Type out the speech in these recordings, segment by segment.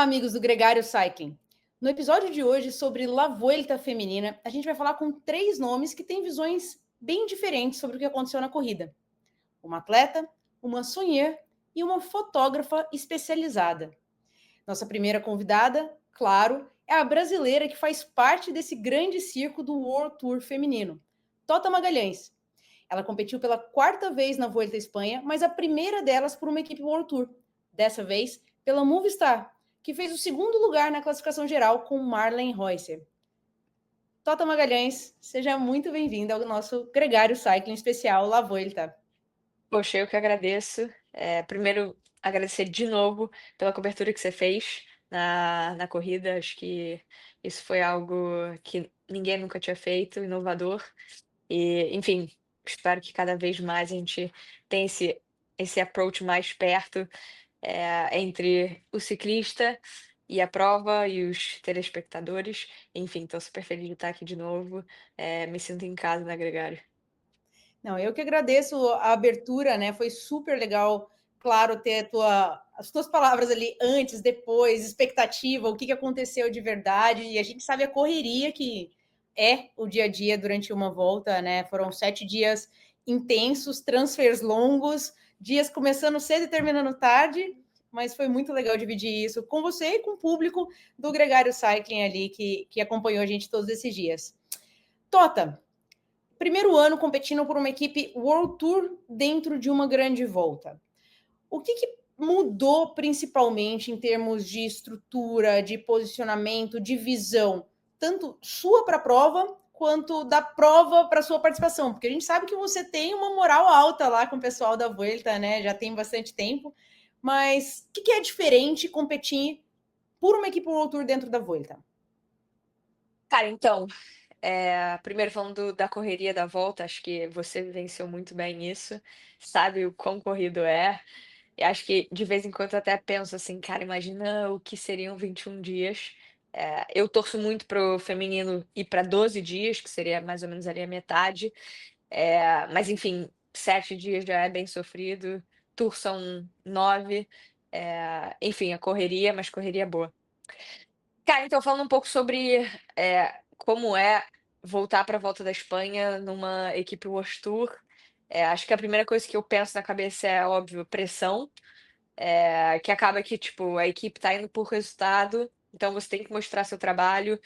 amigos do Gregário Cycling. No episódio de hoje sobre La Vuelta feminina, a gente vai falar com três nomes que têm visões bem diferentes sobre o que aconteceu na corrida. Uma atleta, uma sonheur e uma fotógrafa especializada. Nossa primeira convidada, claro, é a brasileira que faz parte desse grande circo do World Tour feminino, Tota Magalhães. Ela competiu pela quarta vez na Vuelta à Espanha, mas a primeira delas por uma equipe World Tour. Dessa vez, pela Movistar, que fez o segundo lugar na classificação geral com Marlen Reusser. Tota Magalhães, seja muito bem-vinda ao nosso Gregário Cycling especial La Vuelta. Poxa, eu que agradeço. Primeiro, agradecer de novo pela cobertura que você fez na corrida. Acho que isso foi algo que ninguém nunca tinha feito, inovador. E, enfim, espero que cada vez mais a gente tenha esse approach mais perto, entre o ciclista e a prova e os telespectadores. Enfim, estou super feliz de estar aqui de novo. Me sinto em casa na Gregário. Não, eu que agradeço a abertura, né? Foi super legal, claro, ter as tuas palavras ali antes, depois, expectativa, o que aconteceu de verdade. E a gente sabe a correria que é o dia a dia durante uma volta, né? Foram 7 dias intensos, transfers longos, dias começando cedo e terminando tarde, mas foi muito legal dividir isso com você e com o público do Gregário Cycling ali que acompanhou a gente todos esses dias. Tota, primeiro ano competindo por uma equipe World Tour dentro de uma grande volta. O que mudou principalmente em termos de estrutura, de posicionamento, de visão, tanto sua para a prova quanto da prova para sua participação? Porque a gente sabe que você tem uma moral alta lá com o pessoal da Vuelta, né? Já tem bastante tempo. Mas o que é diferente competir por uma equipe World Tour dentro da Vuelta? Cara, então, primeiro falando da correria da volta, acho que você vivenciou muito bem isso, sabe o quão corrido é. E acho que de vez em quando eu até penso assim, cara, imagina o que seriam 21 dias. Eu torço muito pro feminino ir para 12 dias, que seria mais ou menos ali a metade. Mas enfim, 7 dias já é bem sofrido, Tour são 9. Enfim, a correria, mas correria boa. Cara, então falando um pouco sobre, como é voltar para a Volta da Espanha numa equipe World Tour, acho que a primeira coisa que eu penso na cabeça é, óbvio, pressão, que acaba que, tipo, a equipe tá indo por resultado, então você tem que mostrar seu trabalho.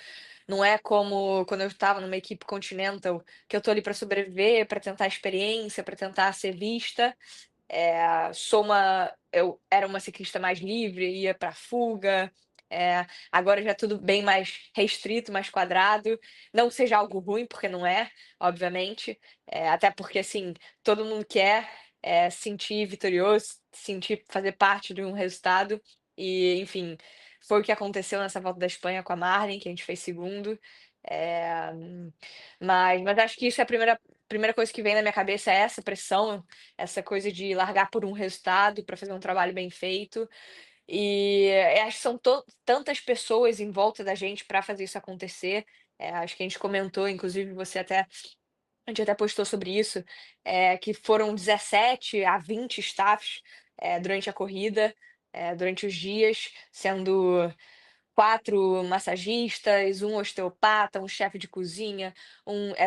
Não é como quando eu estava numa equipe Continental, que eu tô ali para sobreviver, para tentar experiência, para tentar ser vista. Eu era uma ciclista mais livre, ia para fuga. Agora já é tudo bem mais restrito, mais quadrado. Não que seja algo ruim, porque não é, obviamente. Até porque, assim, todo mundo quer, sentir vitorioso, sentir fazer parte de um resultado. E, enfim, foi o que aconteceu nessa volta da Espanha com a Marlin, que a gente fez segundo. Eh, mas acho que isso é a primeira coisa que vem na minha cabeça, é essa pressão, essa coisa de largar por um resultado para fazer um trabalho bem feito. E acho que são tantas pessoas em volta da gente para fazer isso acontecer. Acho que a gente comentou, inclusive a gente até postou sobre isso, que foram 17 a 20 staffs, durante a corrida, durante os dias, sendo 4 massagistas, um osteopata, um chefe de cozinha,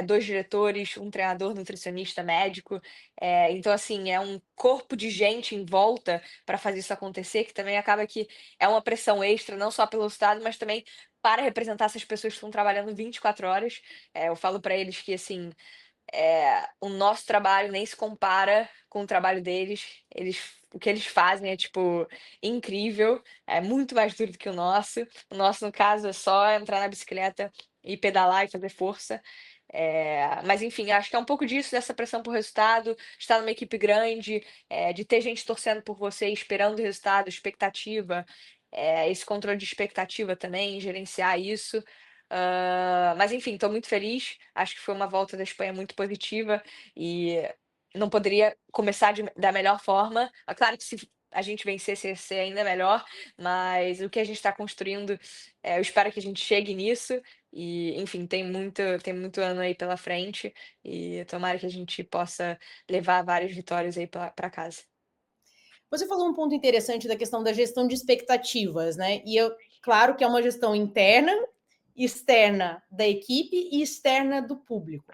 2 diretores, um treinador, nutricionista, médico. Então, assim, é um corpo de gente em volta para fazer isso acontecer, que também acaba que é uma pressão extra, não só pelo estado, mas também para representar essas pessoas que estão trabalhando 24 horas. Eu falo para eles que, assim, o nosso trabalho nem se compara com o trabalho deles. O que eles fazem é, tipo, incrível, é muito mais duro do que o nosso. O nosso, no caso, é só entrar na bicicleta e pedalar e fazer força. Mas enfim, acho que é um pouco disso, dessa pressão por resultado, estar numa equipe grande, de ter gente torcendo por você, esperando o resultado, expectativa, esse controle de expectativa também, gerenciar isso. Mas enfim, estou muito feliz. Acho que foi uma volta da Espanha muito positiva e não poderia começar da melhor forma. Claro que se a gente vencesse ia ser ainda melhor, mas o que a gente está construindo, eu espero que a gente chegue nisso. E, enfim, tem muito ano aí pela frente e tomara que a gente possa levar várias vitórias aí para casa. Você falou um ponto interessante da questão da gestão de expectativas, né? E eu, claro que é uma gestão interna, externa da equipe e externa do público.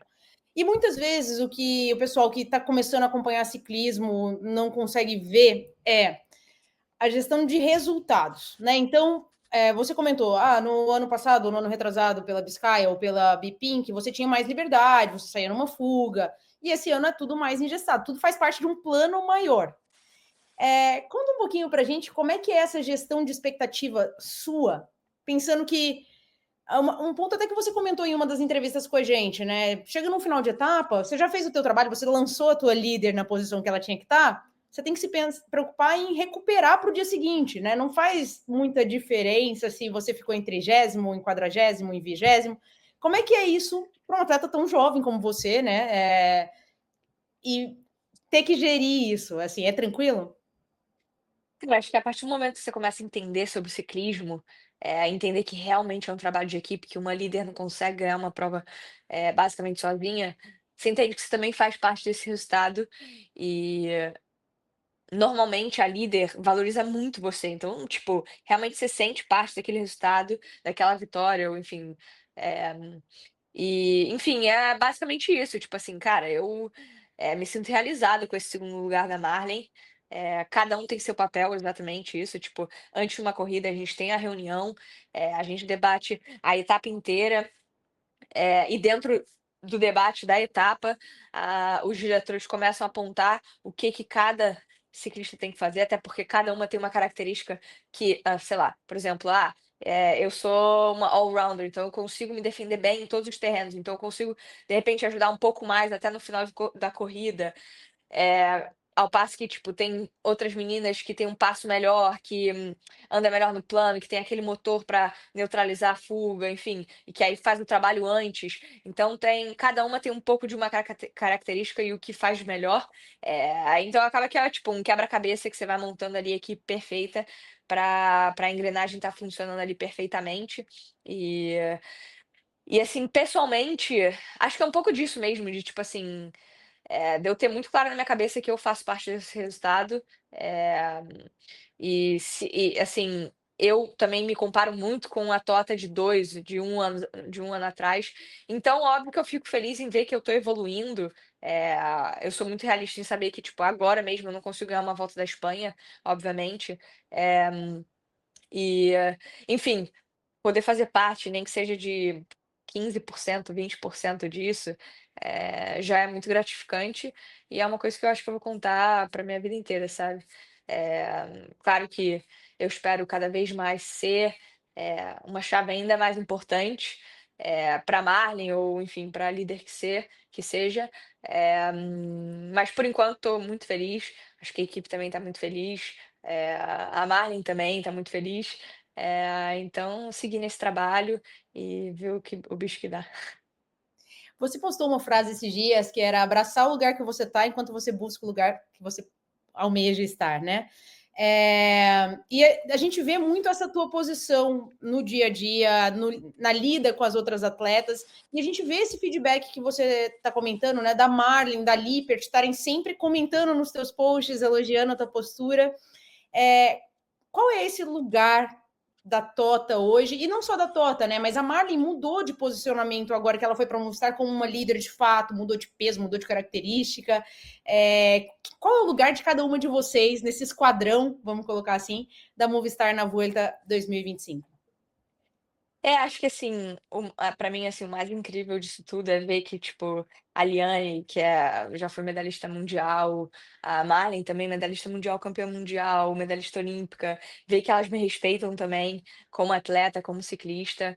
E muitas vezes o que o pessoal que está começando a acompanhar ciclismo não consegue ver é a gestão de resultados, né? Então, você comentou, no ano passado, no ano retrasado, pela Biscaya ou pela Bipink, você tinha mais liberdade, você saía numa fuga, e esse ano é tudo mais engessado, tudo faz parte de um plano maior. Conta um pouquinho para a gente como é que é essa gestão de expectativa sua, pensando que um ponto até que você comentou em uma das entrevistas com a gente, né? Chega no final de etapa, você já fez o teu trabalho, você lançou a tua líder na posição que ela tinha que estar, você tem que se preocupar em recuperar para o dia seguinte, né? Não faz muita diferença se você ficou em 30º, em 40º, em 20º. Como é que é isso para um atleta tão jovem como você, né? E ter que gerir isso, assim, é tranquilo? Eu acho que a partir do momento que você começa a entender sobre o ciclismo, entender que realmente é um trabalho de equipe, que uma líder não consegue ganhar uma prova, basicamente sozinha, você entende que você também faz parte desse resultado e normalmente a líder valoriza muito você, então, tipo, realmente você sente parte daquele resultado, daquela vitória ou enfim, eh, enfim, é basicamente isso, tipo assim, cara, eu, me sinto realizado com esse segundo lugar da Marley, cada um tem seu papel, exatamente isso, tipo, antes de uma corrida a gente tem a reunião, a gente debate a etapa inteira, e dentro do debate da etapa, os diretores começam a apontar o que que cada ciclista tem que fazer, até porque cada uma tem uma característica que, sei lá, por exemplo, eu sou uma all-rounder, então eu consigo me defender bem em todos os terrenos, então eu consigo, de repente, ajudar um pouco mais até no final da corrida. Ao passo que, tipo, tem outras meninas que têm um passo melhor, que anda melhor no plano, que tem aquele motor para neutralizar a fuga, enfim, e que aí faz o trabalho antes. Então cada uma tem um pouco de uma característica e o que faz melhor. Então acaba que é tipo um quebra-cabeça que você vai montando ali a equipe perfeita para a engrenagem estar funcionando ali perfeitamente. E, e assim, pessoalmente, acho que é um pouco disso mesmo, de tipo assim, de eu ter muito claro na minha cabeça que eu faço parte desse resultado, eh, assim, eu também me comparo muito com a Tota de um ano atrás, então óbvio que eu fico feliz em ver que eu tô evoluindo, eu sou muito realista em saber que, tipo, agora mesmo eu não consigo ganhar uma volta da Espanha, obviamente, eh, e, enfim, poder fazer parte, nem que seja de 15%, 20% disso, já é muito gratificante e é uma coisa que eu acho que eu vou contar para minha vida inteira, sabe. Claro que eu espero cada vez mais ser, uma chave ainda mais importante, pra Marlin ou enfim, pra líder que seja, mas por enquanto estou muito feliz, acho que a equipe também está muito feliz, a Marlin também está muito feliz. Então seguir nesse trabalho e ver o bicho que dá. Você postou uma frase esses dias que era abraçar o lugar que você está enquanto você busca o lugar que você almeja estar, né? E a gente vê muito essa tua posição no dia a dia, na lida com as outras atletas, e a gente vê esse feedback que você está comentando, né? Da Marlin, da Lippert, estarem sempre comentando nos teus posts, elogiando a tua postura. É, qual é esse lugar da Tota hoje? E não só da Tota, né? Mas a Marlin mudou de posicionamento agora que ela foi para Movistar como uma líder de fato, mudou de peso, mudou de característica. Qual é o lugar de cada uma de vocês nesse esquadrão, vamos colocar assim, da Movistar na Vuelta 2025? Acho que assim, pra mim, assim, o mais incrível disso tudo é ver que, tipo, a Liane, já foi medalhista mundial, a Marlin também medalhista mundial, campeã mundial, medalhista olímpica, ver que elas me respeitam também como atleta, como ciclista,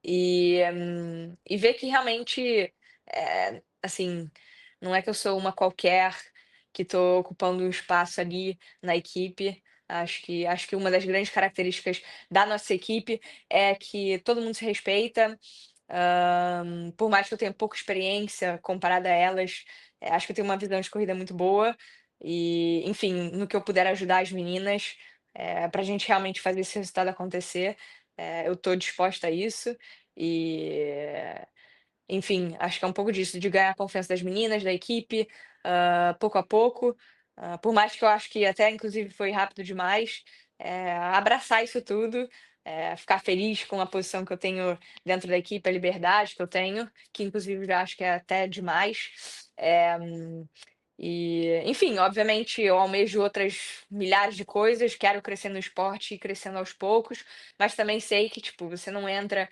e ver que realmente, assim, não é que eu sou uma qualquer que tô ocupando um espaço ali na equipe, acho que uma das grandes características da nossa equipe é que todo mundo se respeita, por mais que eu tenha pouca experiência comparada a elas, acho que eu tenho uma visão de corrida muito boa e, enfim, no que eu puder ajudar as meninas, pra gente realmente fazer esse resultado acontecer, eu tô disposta a isso e, enfim, acho que é um pouco disso, de ganhar a confiança das meninas, da equipe, pouco a pouco. Por mais que eu acho que até inclusive foi rápido demais, abraçar isso tudo, ficar feliz com a posição que eu tenho dentro da equipe, a liberdade que eu tenho, que inclusive já acho que é até demais. E, enfim, obviamente eu almejo outras milhares de coisas, quero crescer no esporte e ir crescendo aos poucos, mas também sei que, tipo, você não entra,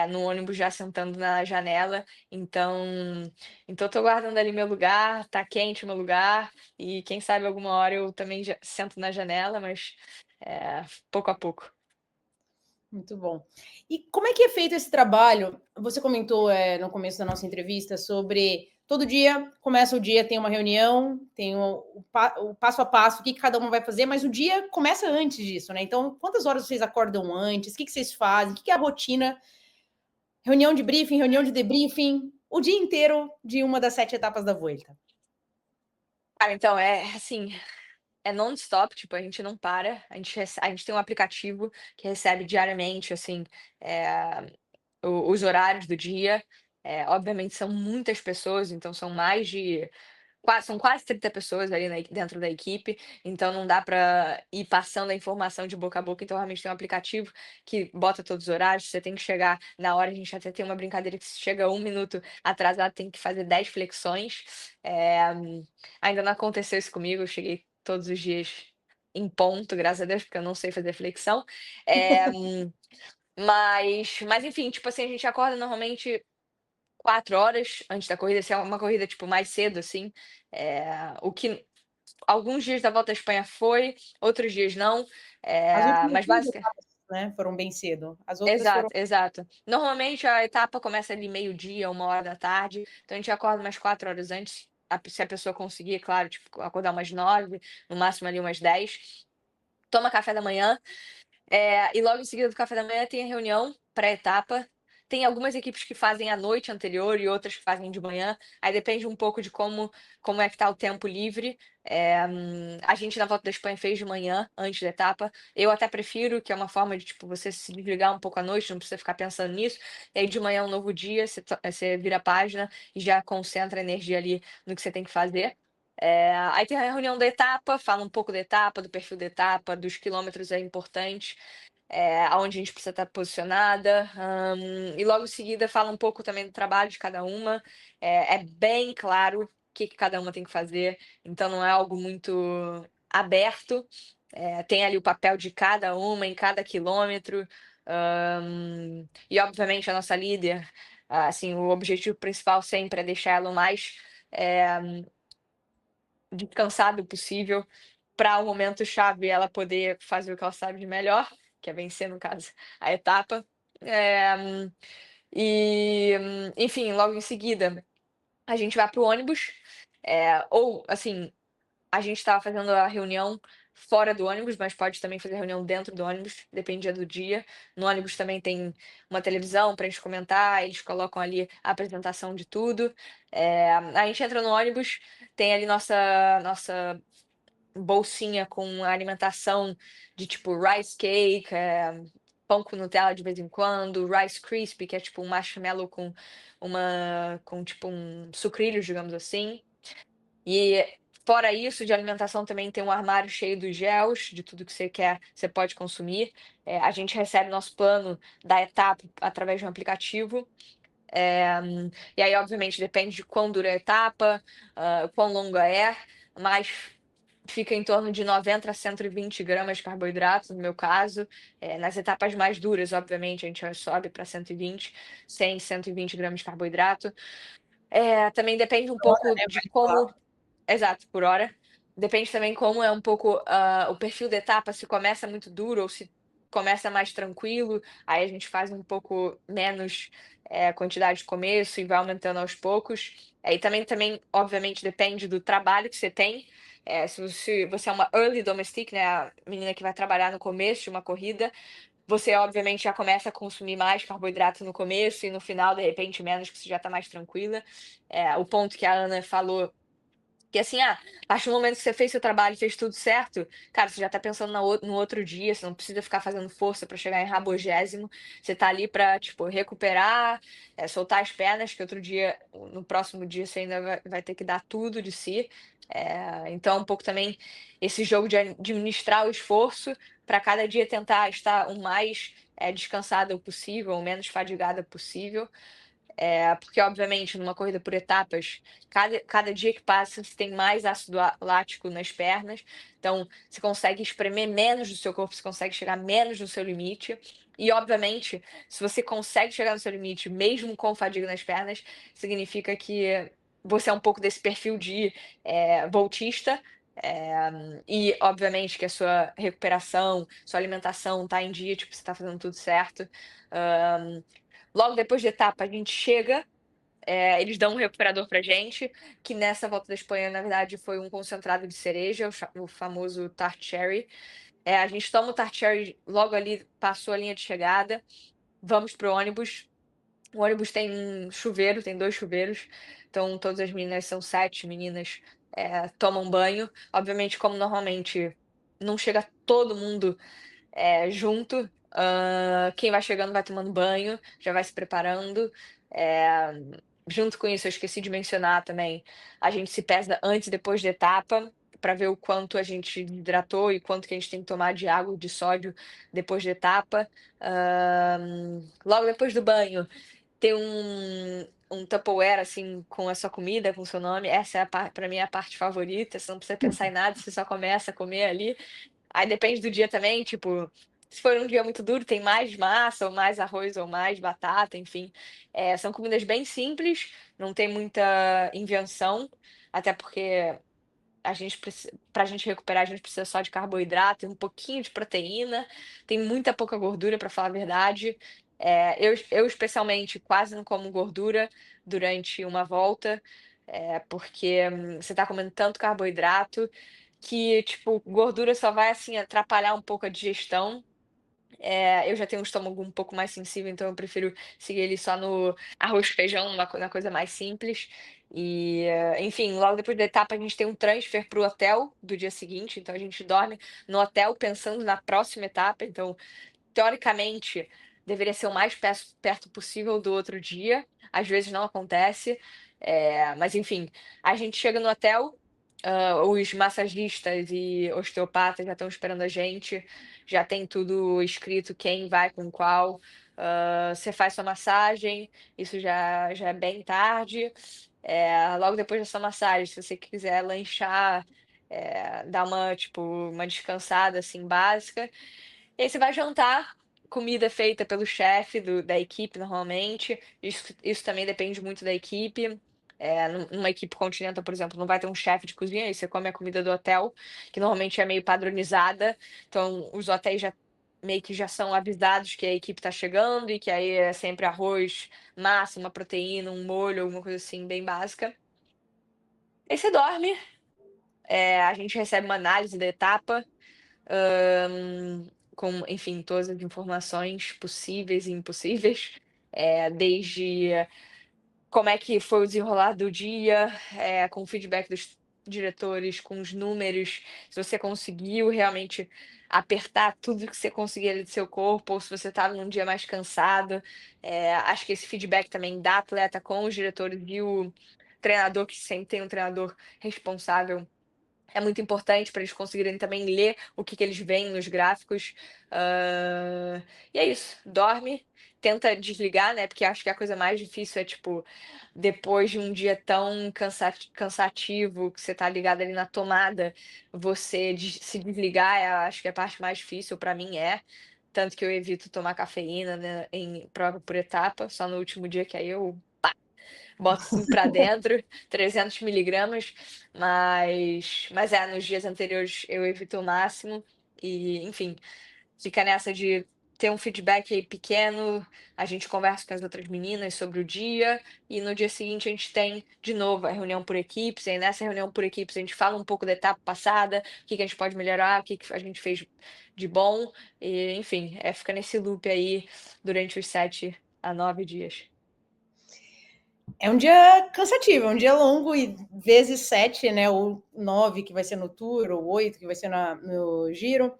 no ônibus já sentando na janela, então eu tô guardando ali meu lugar, tá quente o meu lugar, e quem sabe alguma hora eu também já sento na janela, mas, pouco a pouco. Muito bom. E como é que é feito esse trabalho? Você comentou, no começo da nossa entrevista sobre todo dia, começa o dia, tem uma reunião, tem o passo a passo, o que cada um vai fazer, mas o dia começa antes disso, né? Então, quantas horas vocês acordam antes? O que vocês fazem? O que é a rotina? Reunião de briefing, reunião de debriefing, o dia inteiro de uma das 7 etapas da Vuelta. Cara, então é assim, é non-stop, tipo, a gente não para, a gente tem um aplicativo que recebe diariamente, assim, eh, os horários do dia. Obviamente são muitas pessoas, então são mais de são quase 30 pessoas ali dentro da equipe, então não dá para ir passando a informação de boca a boca, então realmente tem um aplicativo que bota todos os horários, você tem que chegar na hora, a gente até tem uma brincadeira que se chega 1 minuto atrasado tem que fazer 10 flexões. Ainda não aconteceu isso comigo, eu cheguei todos os dias em ponto, graças a Deus, porque eu não sei fazer flexão. Eh, mas enfim, tipo assim, a gente acorda normalmente 4 horas antes da corrida, se é uma corrida, tipo, mais cedo, assim, o que alguns dias da Volta à Espanha foi, outros dias não, As últimas mas 2 basica etapas, né, foram bem cedo. As outras exato, foram exato. Normalmente a etapa começa ali meio-dia, 1 hora da tarde, então a gente acorda umas 4 horas antes, se a pessoa conseguir, claro, tipo, acordar umas 9, no máximo ali umas 10, toma café da manhã. E logo em seguida do café da manhã tem a reunião pré-etapa. Tem algumas equipes que fazem à noite anterior e outras que fazem de manhã. Aí depende um pouco de como é que tá o tempo livre. A gente na Volta da Espanha fez de manhã, antes da etapa. Eu até prefiro, que é uma forma de, tipo, você se desligar um pouco à noite, não precisa ficar pensando nisso. E aí de manhã é um novo dia, você vira a página e já concentra a energia ali no que você tem que fazer. Aí tem a reunião da etapa, fala um pouco da etapa, do perfil da etapa, dos quilômetros importantes, aonde a gente precisa estar posicionada, e logo em seguida fala um pouco também do trabalho de cada uma. É bem claro o que cada uma tem que fazer, então não é algo muito aberto. Tem ali o papel de cada uma em cada quilômetro, e obviamente a nossa líder, assim, o objetivo principal sempre é deixar ela o mais, eh, descansado possível para o momento chave ela poder fazer o que ela sabe de melhor, que é vencer, no caso, a etapa. Eh, enfim, logo em seguida, a gente vai para o ônibus, ou assim, a gente estava fazendo a reunião fora do ônibus, mas pode também fazer reunião dentro do ônibus, dependia do dia. No ônibus também tem uma televisão para a gente comentar, eles colocam ali a apresentação de tudo. A gente entra no ônibus, tem ali nossa bolsinha com alimentação de tipo rice cake, pão com Nutella de vez em quando, Rice Krispie, que é tipo um marshmallow com tipo um sucrilhos, digamos assim. E fora isso, de alimentação também tem um armário cheio dos gels, de tudo que você quer, você pode consumir. A gente recebe nosso plano da etapa através de um aplicativo. Eh, e aí, obviamente, depende de quão dura a etapa, quão longa é, mas fica em torno de 90 a 120 gramas de carboidratos, no meu caso. Nas etapas mais duras, obviamente, a gente já sobe para 120, 100, 120 gramas de carboidrato. Também depende um pouco né, de mais como. lá. Exato, por hora. Depende também como é um pouco, o perfil da etapa, se começa muito duro ou se começa mais tranquilo, aí a gente faz um pouco menos, quantidade de começo e vai aumentando aos poucos. Aí também, obviamente, depende do trabalho que você tem. Se você é uma early domestic, né, a menina que vai trabalhar no começo de uma corrida, você obviamente já começa a consumir mais carboidrato no começo e no final, de repente, menos, que você já está mais tranquila. O ponto que a Ana falou Que assim, a partir do momento que você fez seu trabalho e fez tudo certo, cara, você já tá pensando no outro dia, você não precisa ficar fazendo força pra chegar em rabogésimo, você tá ali pra, tipo, recuperar, soltar as pernas, que outro dia, no próximo dia, você ainda vai ter que dar tudo de si. Então, um pouco também esse jogo de administrar o esforço para cada dia tentar estar o mais descansada possível, o menos fadigada possível. Porque obviamente numa corrida por etapas, cada dia que passa você tem mais ácido lático nas pernas, então você consegue espremer menos do seu corpo, você consegue chegar menos no seu limite. E obviamente, se você consegue chegar no seu limite mesmo com fadiga nas pernas, significa que você é um pouco desse perfil de voltista. E obviamente que a sua recuperação, sua alimentação tá em dia, tipo, você tá fazendo tudo certo. Hã, Logo depois da etapa a gente chega, eles dão um recuperador pra gente, que nessa volta da Espanha, na verdade, foi um concentrado de cereja, o famoso tart cherry. A gente toma o tart cherry logo ali, passou a linha de chegada, vamos pro ônibus. O ônibus tem um chuveiro, tem 2 chuveiros, então todas as meninas, são 7 meninas, tomam banho. Obviamente, como normalmente não chega todo mundo junto. Quem vai chegando vai tomando banho, já vai se preparando. Eh, Junto com isso, eu esqueci de mencionar também, a gente se pesa antes e depois da etapa, para ver o quanto a gente hidratou e quanto que a gente tem que tomar de água, de sódio depois da etapa. Logo depois do banho, tem um Tupperware, assim, com a sua comida, com o seu nome. Essa é a para mim é a parte favorita, você não precisa pensar em nada, você só começa a comer ali. Aí depende do dia também, tipo, se for um dia muito duro, tem mais massa, ou mais arroz, ou mais batata, enfim. São comidas bem simples, não tem muita invenção, até porque pra gente recuperar, a gente precisa só de carboidrato e um pouquinho de proteína, tem muita pouca gordura, para falar a verdade. Eu especialmente quase não como gordura durante uma volta, porque você tá comendo tanto carboidrato que, tipo, gordura só vai, assim, atrapalhar um pouco a digestão. Eu já tenho um estômago um pouco mais sensível, então eu prefiro seguir ele só no arroz e feijão, na coisa mais simples. E, enfim, logo depois da etapa a gente tem um transfer para o hotel do dia seguinte, então a gente dorme no hotel pensando na próxima etapa. Então, teoricamente, deveria ser o mais perto possível do outro dia. Às vezes não acontece, mas enfim, a gente chega no hotel, os massagistas e osteopatas já estão esperando a gente, já tem tudo escrito, quem vai com qual. Você faz sua massagem, isso já é bem tarde. Logo depois da sua massagem, se você quiser lanchar, dar uma, tipo, uma descansada assim básica, e aí você vai jantar, comida feita pelo chefe da equipe normalmente, isso também depende muito da equipe. Numa equipe Continental, por exemplo, não vai ter um chefe de cozinha, aí você come a comida do hotel, que normalmente é meio padronizada, então os hotéis já meio que já são avisados que a equipe está chegando e que aí é sempre arroz, massa, uma proteína, um molho, alguma coisa assim bem básica. Aí você dorme, a gente recebe uma análise da etapa, com, enfim, todas as informações possíveis e impossíveis, desde como é que foi o desenrolar do dia, com o feedback dos diretores, com os números, se você conseguiu realmente apertar tudo que você conseguia ali do seu corpo, ou se você estava num dia mais cansado. Acho que esse feedback também da atleta com os diretores e o treinador, que sempre tem um treinador responsável, é muito importante para eles conseguirem também ler o que eles veem nos gráficos. E é isso, dorme, tenta desligar, né, porque acho que a coisa mais difícil é, tipo, depois de um dia tão cansativo, que você tá ligado ali na tomada, você se desligar, acho que é a parte mais difícil, para mim é. Tanto que eu evito tomar cafeína, né, em prova por etapa, só no último dia que aí eu boto tudo pra dentro, 300 miligramas, mas nos dias anteriores eu evito o máximo e, enfim, fica nessa de ter um feedback aí pequeno, a gente conversa com as outras meninas sobre o dia e no dia seguinte a gente tem de novo a reunião por equipes, e aí nessa reunião por equipes a gente fala um pouco da etapa passada, o que que a gente pode melhorar, o que que a gente fez de bom e, enfim, fica nesse loop aí durante os 7 a 9 dias. É um dia cansativo, é um dia longo e vezes 7, né? Ou 9 que vai ser no Tour, ou 8 que vai ser no Giro.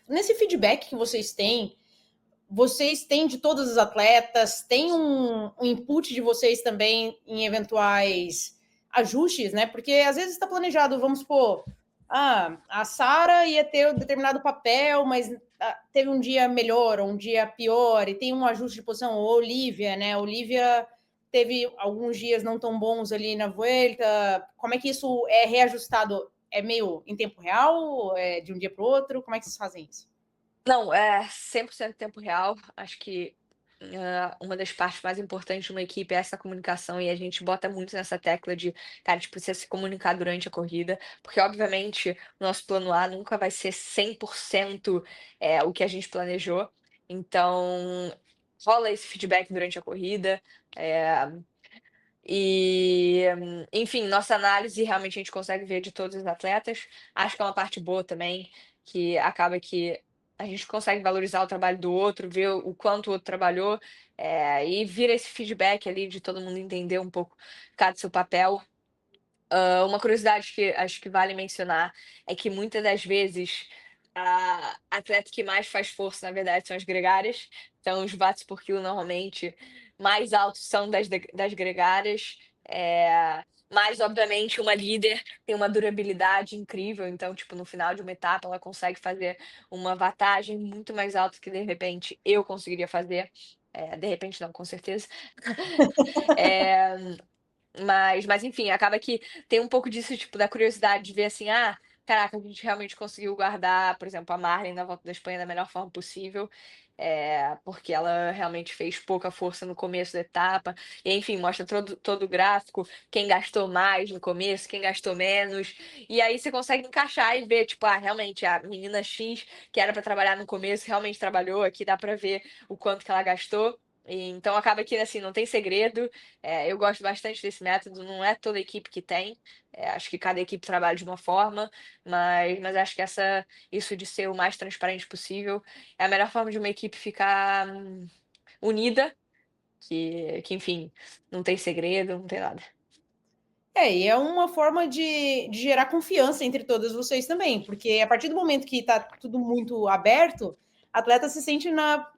Nesse feedback que vocês têm de todos os atletas, tem um input de vocês também em eventuais ajustes, né? Porque às vezes está planejado, vamos supor, a Sara ia ter um determinado papel, mas teve um dia melhor ou um dia pior, e tem um ajuste de posição. Ou Olivia, né? Olivia teve alguns dias não tão bons ali na Vuelta. Como é que isso é reajustado? É meio em tempo real? É de um dia para o outro? Como é que vocês fazem isso? Não, é 100% tempo real. Acho que, uma das partes mais importantes de uma equipe é essa comunicação e a gente bota muito nessa tecla de, cara, a gente precisa se comunicar durante a corrida, porque obviamente o nosso plano A nunca vai ser 100% o que a gente planejou. Então, rola esse feedback durante a corrida, eh, enfim, nossa análise realmente a gente consegue ver de todos os atletas. Acho que é uma parte boa também, que acaba que a gente consegue valorizar o trabalho do outro, ver o quanto o outro trabalhou, e vira esse feedback ali de todo mundo entender um pouco cada seu papel. Uma curiosidade que acho que vale mencionar é que muitas das vezes a atleta que mais faz força, na verdade, são as gregárias. Então, os watts por quilo normalmente mais altos são das gregárias. Mas, obviamente, uma líder tem uma durabilidade incrível. Então, tipo, no final de uma etapa, ela consegue fazer uma wattagem muito mais alta que, de repente, eu conseguiria fazer. De repente, não, com certeza. Eh, mas enfim, acaba que tem um pouco disso, tipo, da curiosidade de ver assim: "Ah, caraca, a gente realmente conseguiu guardar, por exemplo, a Marley na Volta da Espanha da melhor forma possível", porque ela realmente fez pouca força no começo da etapa, e enfim, mostra todo o gráfico, quem gastou mais no começo, quem gastou menos, e aí você consegue encaixar e ver, tipo, realmente a menina X, que era para trabalhar no começo, realmente trabalhou, aqui dá para ver o quanto que ela gastou. E então acaba que, assim, não tem segredo, eu gosto bastante desse método, não é toda equipe que tem, acho que cada equipe trabalha de uma forma, mas acho que isso de ser o mais transparente possível é a melhor forma de uma equipe ficar, unida, que enfim, não tem segredo, não tem nada. E é uma forma de gerar confiança entre todas vocês também, porque a partir do momento que está tudo muito aberto, a atleta se sente na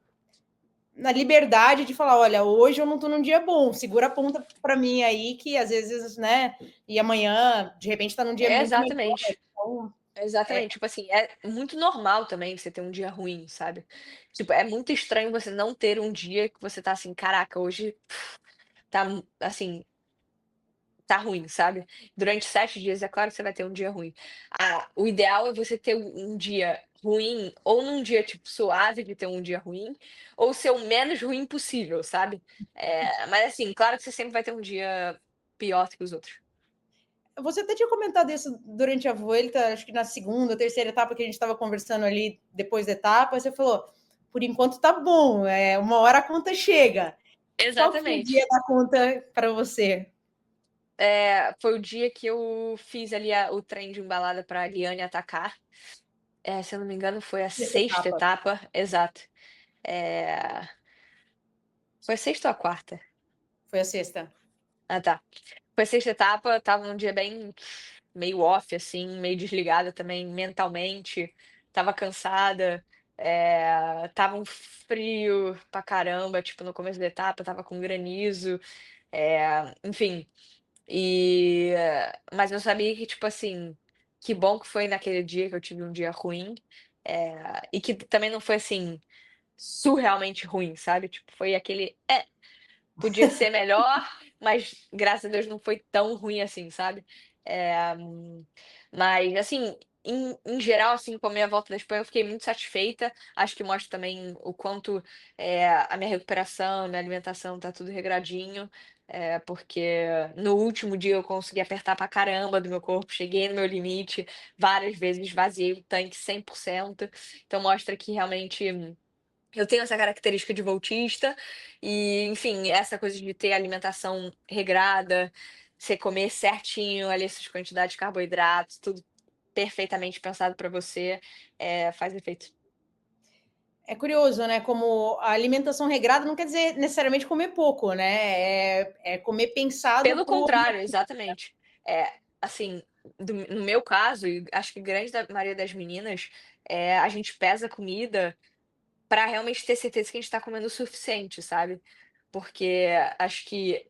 liberdade de falar: olha, hoje eu não estou num dia bom, segura a ponta para mim aí, que às vezes, né, e amanhã, de repente, está num dia muito melhor. Exatamente. Então, Exatamente, tipo assim, é muito normal também você ter um dia ruim, sabe. Tipo, é muito estranho você não ter um dia que você tá assim: "Caraca, hoje tá assim, tá ruim", sabe. Durante 7 dias é claro que você vai ter um dia ruim. O ideal é você ter um dia ruim, ou num dia, tipo, suave de ter um dia ruim, ou ser o menos ruim possível, sabe. Mas assim, claro que você sempre vai ter um dia pior que os outros. você até tinha comentado isso durante a Vuelta, acho que na segunda, terceira etapa que a gente estava conversando ali depois da etapa, você falou: por enquanto tá bom, uma hora a conta chega. Qual que foi o dia Exatamente. da conta para você? Foi o dia que eu fiz ali o trem de embalada pra Liane atacar. Se eu não me engano foi a Essa sexta etapa? etapa, exato. Eh, Foi a sexta ou a quarta? Foi a sexta. Ah, tá. Foi a sexta etapa, estava num dia bem meio off, assim, meio desligada também mentalmente, estava cansada, estava um frio pra caramba, tipo, no começo da etapa, estava com granizo, enfim. Mas eu sabia que, tipo assim, que bom que foi naquele dia que eu tive um dia ruim, e que também não foi, assim, surrealmente ruim, sabe, tipo, foi aquele: podia ser melhor, mas graças a Deus não foi tão ruim assim, sabe. Mas assim, em geral, assim, com a minha volta da Espanha eu fiquei muito satisfeita, acho que mostra também o quanto, a minha recuperação, minha alimentação tá tudo regradinho, porque no último dia eu consegui apertar pra caramba do meu corpo, cheguei no meu limite, várias vezes esvaziei o tanque 100%, então mostra que realmente eu tenho essa característica de voltista e, enfim, essa coisa de ter alimentação regrada, você comer certinho ali essas quantidades de carboidratos, tudo perfeitamente pensado para você, faz efeito. É curioso, né, como a alimentação regrada não quer dizer necessariamente comer pouco, né, é comer pensado Pelo para o contrário, exatamente. Assim, no meu caso, e acho que grande da maioria das meninas, a gente pesa a comida para realmente ter certeza que a gente tá comendo o suficiente, sabe. Porque acho que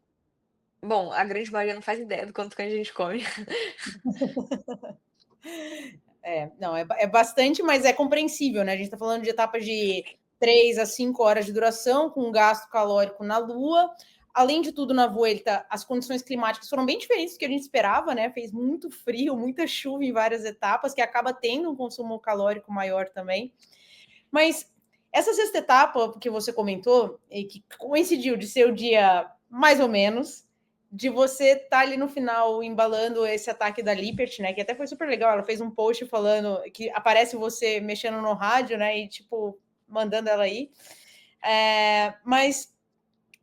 bom, a grande maioria não faz ideia do quanto que a gente come. não, é bastante, mas é compreensível, né, a gente está falando de etapas de 3 a 5 horas de duração, com gasto calórico na Lua. Além de tudo, na Vuelta, as condições climáticas foram bem diferentes do que a gente esperava, né, fez muito frio, muita chuva em várias etapas, que acaba tendo um consumo calórico maior também. Mas essa sexta etapa que você comentou, e que coincidiu de ser o dia mais ou menos, de você estar tá ali no final embalando esse ataque da Lippert, né? Que até foi super legal. Ela fez um post falando que aparece você mexendo no rádio, né? E tipo, mandando ela aí. Mas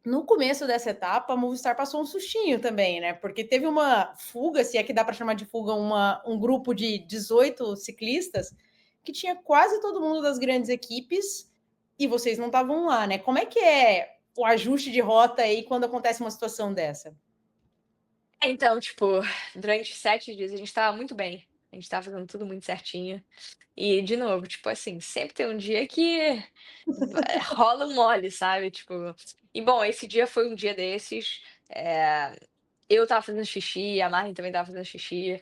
no começo dessa etapa, a Movistar passou um sustinho também, né? Porque teve uma fuga, se é que dá para chamar de fuga, um grupo de 18 ciclistas que tinha quase todo mundo das grandes equipes e vocês não estavam lá, né? Como é que é o ajuste de rota aí quando acontece uma situação dessa? Então, tipo, durante 7 dias a gente estava muito bem, a gente estava fazendo tudo muito certinho. E, de novo, tipo assim, sempre tem um dia que rola um mole, sabe, tipo e bom, esse dia foi um dia desses, eu estava fazendo xixi, a Marlin também estava fazendo xixi,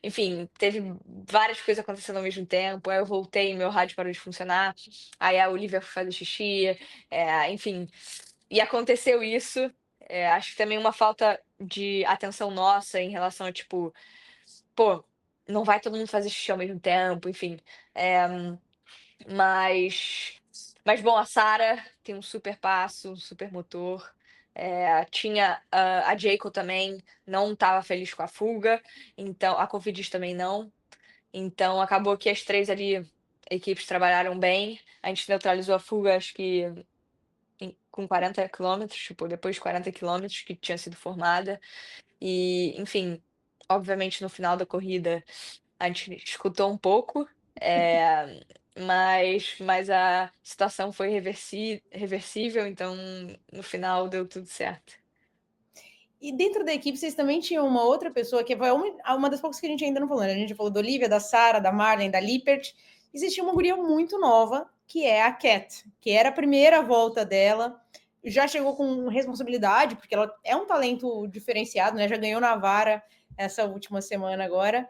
enfim, teve várias coisas acontecendo ao mesmo tempo, aí eu voltei, meu rádio parou de funcionar, aí a Olivia foi fazer xixi, enfim, e aconteceu isso, acho que também uma falta de atenção nossa em relação a, tipo, pô, não vai todo mundo fazer xixi ao mesmo tempo, enfim, eh mas bom, a Sarah tem um super passo, um super motor, tinha a Jayco também, não estava feliz com a fuga, então a Cofidis também não, então acabou que as 3 ali, equipes trabalharam bem, a gente neutralizou a fuga acho que com 40 quilômetros, tipo, depois de 40 quilômetros que tinha sido formada, e enfim, obviamente no final da corrida a gente escutou um pouco, mas a situação foi reversível, então no final deu tudo certo. E dentro da equipe, vocês também tinham uma outra pessoa que foi uma das poucas que a gente ainda não falou, né? A gente já falou da Olivia, da Sarah, da Marlene, da Lippert. Existia uma guria muito nova, que é a Cat, que era a primeira volta dela, já chegou com responsabilidade, porque ela é um talento diferenciado, né? Já ganhou na vara essa última semana agora.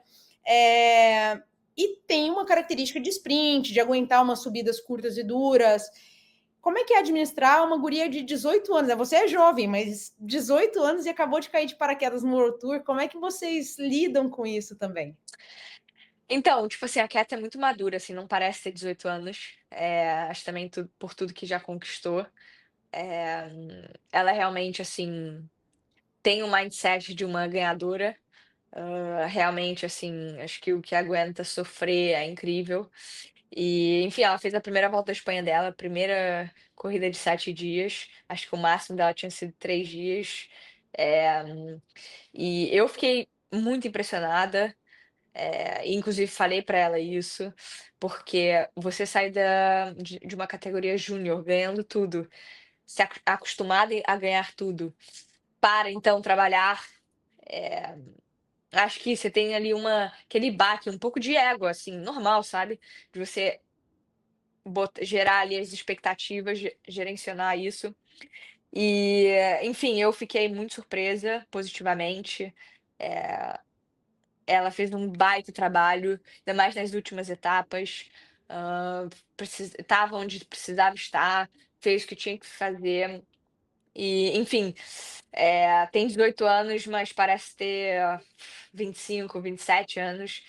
E tem uma característica de sprint, de aguentar umas subidas curtas e duras. Como é que é administrar uma guria de 18 anos? Você é jovem, mas 18 anos e acabou de cair de paraquedas no World Tour. Como é que vocês lidam com isso também? Então, tipo assim, a Cat é muito madura, assim, não parece ter 18 anos, acho também por tudo que já conquistou. Eh, Ela realmente, assim, tem o mindset de uma ganhadora, realmente, assim, acho que o que aguenta sofrer é incrível. E, enfim, ela fez a primeira volta à Espanha dela, a primeira corrida de 7 dias, acho que o máximo dela tinha sido 3 dias, eh, e eu fiquei muito impressionada, inclusive falei para ela isso, porque você sai de uma categoria júnior ganhando tudo, se acostumada a ganhar tudo, para então trabalhar, eh, acho que você tem ali aquele baque, um pouco de ego, assim, normal, sabe, de você gerar ali as expectativas, gerenciar isso. E, enfim, eu fiquei muito surpresa positivamente. Eh, Ela fez um baita trabalho, ainda mais nas últimas etapas. Estava onde precisava estar, fez o que tinha que fazer. E, enfim, tem 18 anos, mas parece ter 25, 27 anos.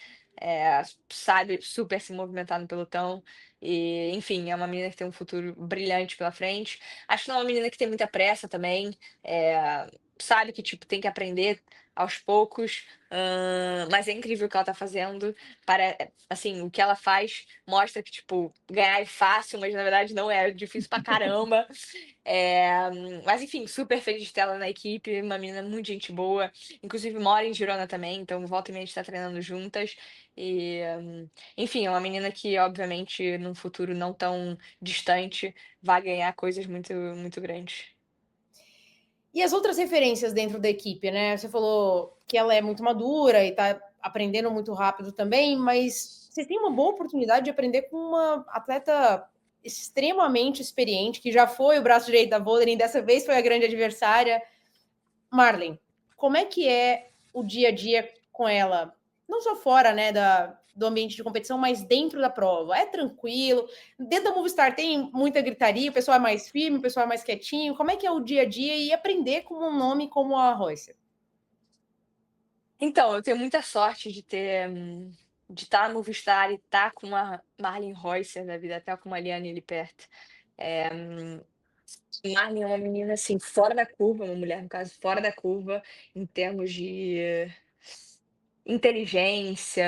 Sabe super se movimentar no pelotão. E, enfim, é uma menina que tem um futuro brilhante pela frente. Acho que não é uma menina que tem muita pressa também. Sabe que tipo, tem que aprender aos poucos. Mas é incrível o que ela tá fazendo. Assim, o que ela faz mostra que, tipo, ganhar é fácil, mas na verdade não é, é difícil pra caramba. Mas enfim, super feliz de ter ela na equipe, uma menina muito gente boa, inclusive mora em Girona também, então volta e meia a gente tá treinando juntas. E, enfim, é uma menina que obviamente num futuro não tão distante vai ganhar coisas muito muito grandes. E as outras referências dentro da equipe, né? Você falou que ela é muito madura e tá aprendendo muito rápido também, mas vocês têm uma boa oportunidade de aprender com uma atleta extremamente experiente, que já foi o braço direito da Vollering, dessa vez foi a grande adversária. Marlen, como é que é o dia a dia com ela? Não só fora, né, do ambiente de competição, mas dentro da prova. É tranquilo? Dentro da Movistar tem muita gritaria, o pessoal é mais firme, o pessoal é mais quietinho. Como é que é o dia a dia e aprender com um nome como a Royce? Então, eu tenho muita sorte de estar no Movistar e estar com uma Marlen Reusser da vida, até com uma Liane ali perto. Marlen é uma menina, assim, fora da curva, uma mulher, no caso, fora da curva, em termos de inteligência,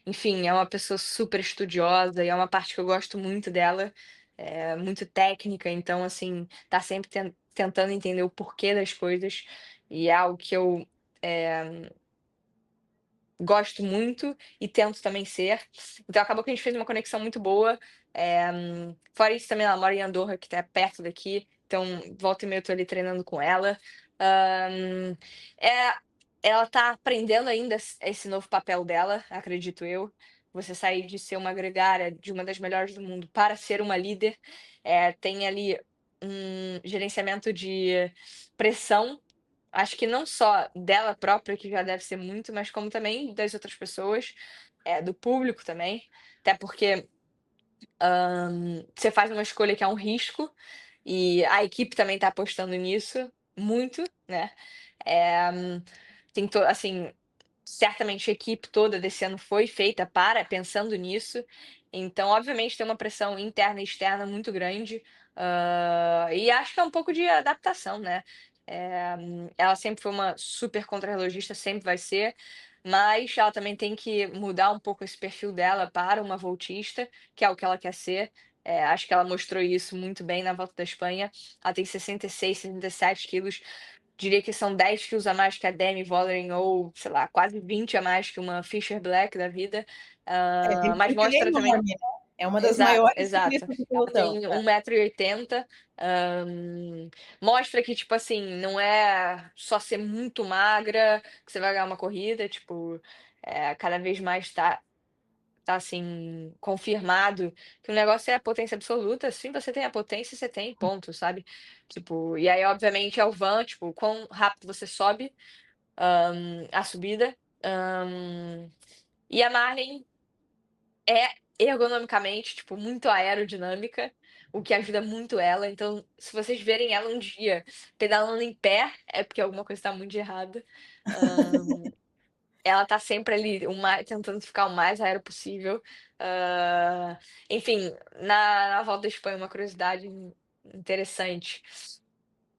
enfim, é uma pessoa super estudiosa e é uma parte que eu gosto muito dela, é muito técnica, então, assim, tá sempre tentando entender o porquê das coisas, e é algo que eu, eh gosto muito e tento também ser. Então acabou que a gente fez uma conexão muito boa. Fora isso também ela mora em Andorra, que tá perto daqui, então volta e meia eu tô ali treinando com ela. Hã, eh, ela tá aprendendo ainda esse novo papel dela, acredito eu. Você sair de ser uma gregária, de uma das melhores do mundo, para ser uma líder, tem ali um gerenciamento de pressão. Acho que não só dela própria, que já deve ser muito, mas como também das outras pessoas, do público também. Até porque, você faz uma escolha que é um risco, e a equipe também está apostando nisso muito, né. Tem assim, certamente a equipe toda desse ano foi feita pensando nisso, então obviamente tem uma pressão interna e externa muito grande, e acho que é um pouco de adaptação, né. Ela sempre foi uma super contrarrelogista, sempre vai ser, mas ela também tem que mudar um pouco esse perfil dela para uma voltista, que é o que ela quer ser. Acho que ela mostrou isso muito bem na Volta da Espanha. Ela tem 66, 67 quilos, diria que são 10 quilos a mais que a Demi Vollering ou, sei lá, quase 20 a mais que uma Fischer Black da vida, É, mas porque ela é mostra também. enorme, né? É uma das Exato, maiores exato. ciclistas do Ela pelotão. tem 1,80 m, mostra que, tipo assim, não é só ser muito magra que você vai ganhar uma corrida, tipo, cada vez mais tá, assim, confirmado que o negócio é a potência absoluta. Se você tem a potência, você tem, ponto, sabe. Tipo, e aí obviamente é o van, tipo, quão rápido você sobe, a subida. E a Marley é ergonomicamente, tipo, muito aerodinâmica, o que ajuda muito ela. Então, se vocês verem ela um dia pedalando em pé, é porque alguma coisa tá muito de errado. Hã, ela tá sempre ali tentando ficar o mais aero possível. Hã, enfim, na Volta da Espanha, uma curiosidade interessante,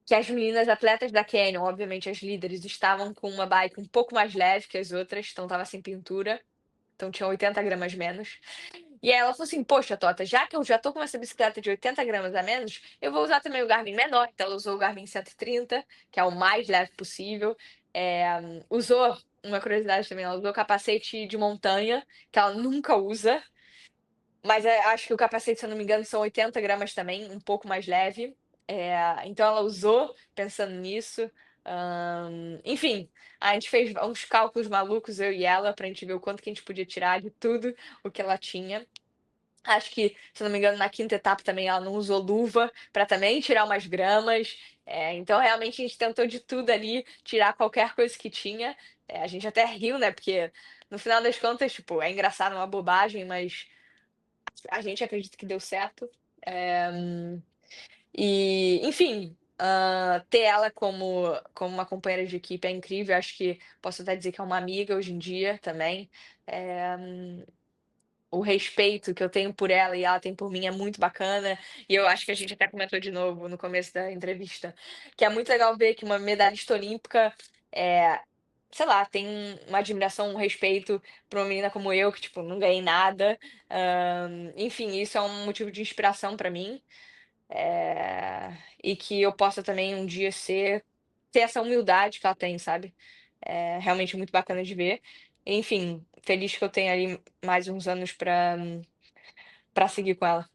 que as meninas atletas da Canyon, obviamente as líderes, estavam com uma bike um pouco mais leve que as outras, então estava sem pintura, então tinha 80 gramas menos. E aí ela falou assim: "Poxa, Tota, já que eu já tô com essa bicicleta de 80 gramas a menos, eu vou usar também o Garmin menor". Então ela usou o Garmin 130, que é o mais leve possível. Usou uma curiosidade também, ela usou capacete de montanha, que ela nunca usa, mas, acho que o capacete, se eu não me engano, são 80 gramas também, um pouco mais leve. Então ela usou pensando nisso. Enfim, a gente fez uns cálculos malucos, eu e ela, pra gente ver o quanto que a gente podia tirar de tudo o que ela tinha. Acho que, se não me engano, na quinta etapa também ela não usou luva para também tirar umas gramas. Então realmente a gente tentou de tudo ali, tirar qualquer coisa que tinha. A gente até riu, né, porque no final das contas, tipo, é engraçado, é uma bobagem, mas a gente acredita que deu certo. E, enfim, ter ela como uma companheira de equipe é incrível, acho que posso até dizer que é uma amiga hoje em dia também. Eh o respeito que eu tenho por ela e ela tem por mim é muito bacana, e eu acho que a gente até comentou de novo no começo da entrevista, que é muito legal ver que uma medalhista olímpica, sei lá, tem uma admiração, um respeito por uma menina como eu, que, tipo, não ganhei nada. Enfim, isso é um motivo de inspiração para mim, e que eu possa também um dia ter essa humildade que ela tem, sabe. É realmente muito bacana de ver. enfim, feliz que eu tenho ali mais uns anos para seguir com ela.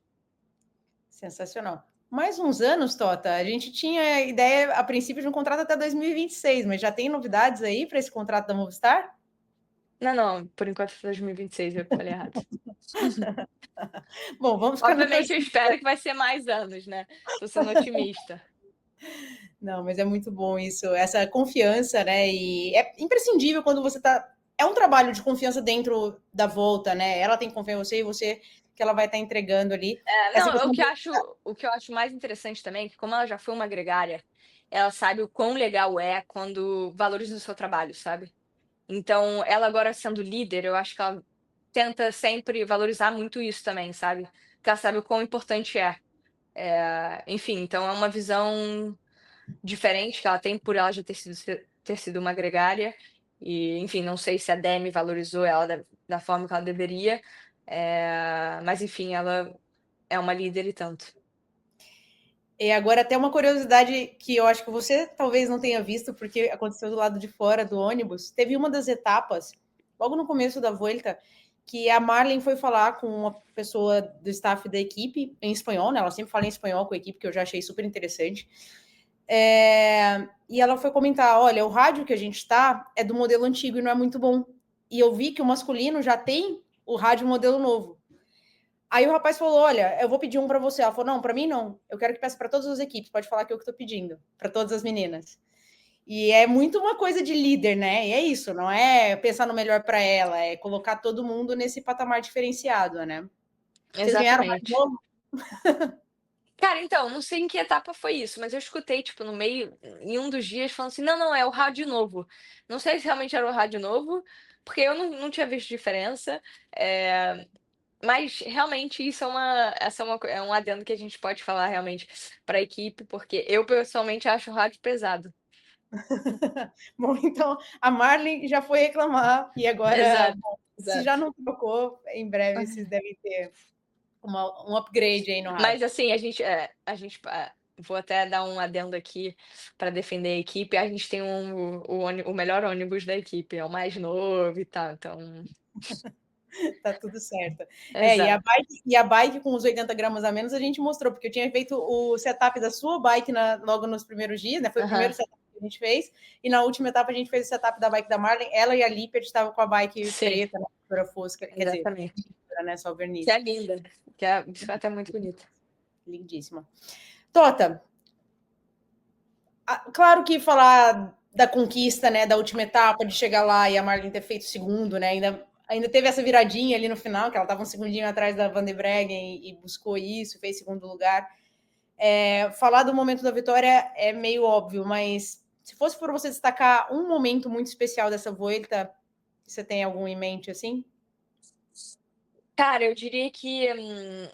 Sensacional. Mais uns anos, Tota, a gente tinha ideia, a princípio, de um contrato até 2026, mas já tem novidades aí para esse contrato da Movistar? Não, não, por enquanto é 2026, eu que falei errado. Bom, vamos ficar na Obviamente eu torcida. espero que vai ser mais anos, né, tô sendo otimista. Não, mas é muito bom isso, essa confiança, né? E é imprescindível quando você tá. É um trabalho de confiança dentro da volta, né? Ela tem confiança em você e você que ela vai estar entregando ali. É, Essa não, questão do. o que eu acho mais interessante também, é que como ela já foi uma gregária, ela sabe o quão legal é quando valoriza o seu trabalho, sabe. Então, ela agora sendo líder, eu acho que ela tenta sempre valorizar muito isso também, sabe, porque ela sabe o quão importante é. Enfim, então é uma visão diferente que ela tem por ela já ter sido uma gregária e, enfim, não sei se a Demi valorizou ela da forma que ela deveria, mas enfim, ela é uma líder e tanto. E agora até uma curiosidade que eu acho que você talvez não tenha visto, porque aconteceu do lado de fora do ônibus. Teve uma das etapas, logo no começo da Vuelta, que a Marlene foi falar com uma pessoa do staff da equipe em espanhol, né? Ela sempre fala em espanhol com a equipe, que eu já achei super interessante. E ela foi comentar: olha, o rádio que a gente está é do modelo antigo e não é muito bom. E eu vi que o masculino já tem o rádio modelo novo. Aí o rapaz falou: olha, eu vou pedir um para você. Ela falou: não, para mim não. Eu quero que peça para todas as equipes. Pode falar que eu que estou pedindo, para todas as meninas. E é muito uma coisa de líder, né? E é isso, não é pensar no melhor para ela, é colocar todo mundo nesse patamar diferenciado, né? Vocês ganharam mais Exatamente. novo? Cara, então, não sei em que etapa foi isso, mas eu escutei, tipo, no meio, em um dos dias, falando assim: "Não, não, é o rádio novo". Não sei se realmente era o rádio novo, porque eu não tinha visto diferença, mas realmente isso é um adendo que a gente pode falar realmente para a equipe, porque eu pessoalmente acho o rádio pesado. Bom, então a Marlene já foi reclamar e agora, Exato, bom, se já exato. não trocou, em breve vocês devem ter um upgrade aí no Mas rádio. assim, vou até dar um adendo aqui para defender a equipe, a gente tem o melhor ônibus da equipe, é o mais novo e tal, então Tá tudo certo. exato. E a bike com os 80 gramas a menos a gente mostrou, porque eu tinha feito o setup da sua bike logo nos primeiros dias, né? Foi o Aham, primeiro setup que a gente fez, e na última etapa a gente fez o setup da bike da Marlene, ela e a Lippert estavam com a bike sim, preta, né? Cor fosca, quer dizer, exatamente. né? Só Que verniz. é linda, que a bicicleta é muito bonita. Lindíssima. Tota, claro que falar da conquista, né, da última etapa, de chegar lá e a Marlene ter feito segundo, né, ainda teve essa viradinha ali no final, que ela estava um segundinho atrás da Van de Breggen e buscou isso, fez segundo lugar. Falar do momento da vitória é meio óbvio, mas se fosse por você destacar um momento muito especial dessa Vuelta, você tem algum em mente assim? Cara, eu diria que,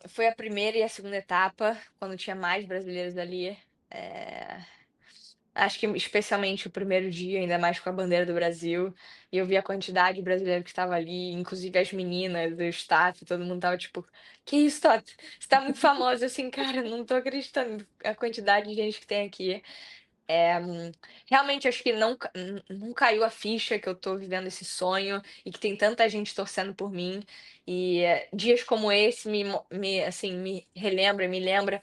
foi a primeira e a segunda etapa, quando tinha mais brasileiros ali, eh acho que especialmente o primeiro dia, ainda mais com a bandeira do Brasil, e eu vi a quantidade de brasileiro que estava ali, inclusive as meninas, o staff, todo mundo estava tipo: "Que isso, Tati, você tá muito famosa", assim: "Cara, não tô acreditando a quantidade de gente que tem aqui". Realmente acho que não caiu a ficha que eu tô vivendo esse sonho e que tem tanta gente torcendo por mim, e, dias como esse assim, me lembra,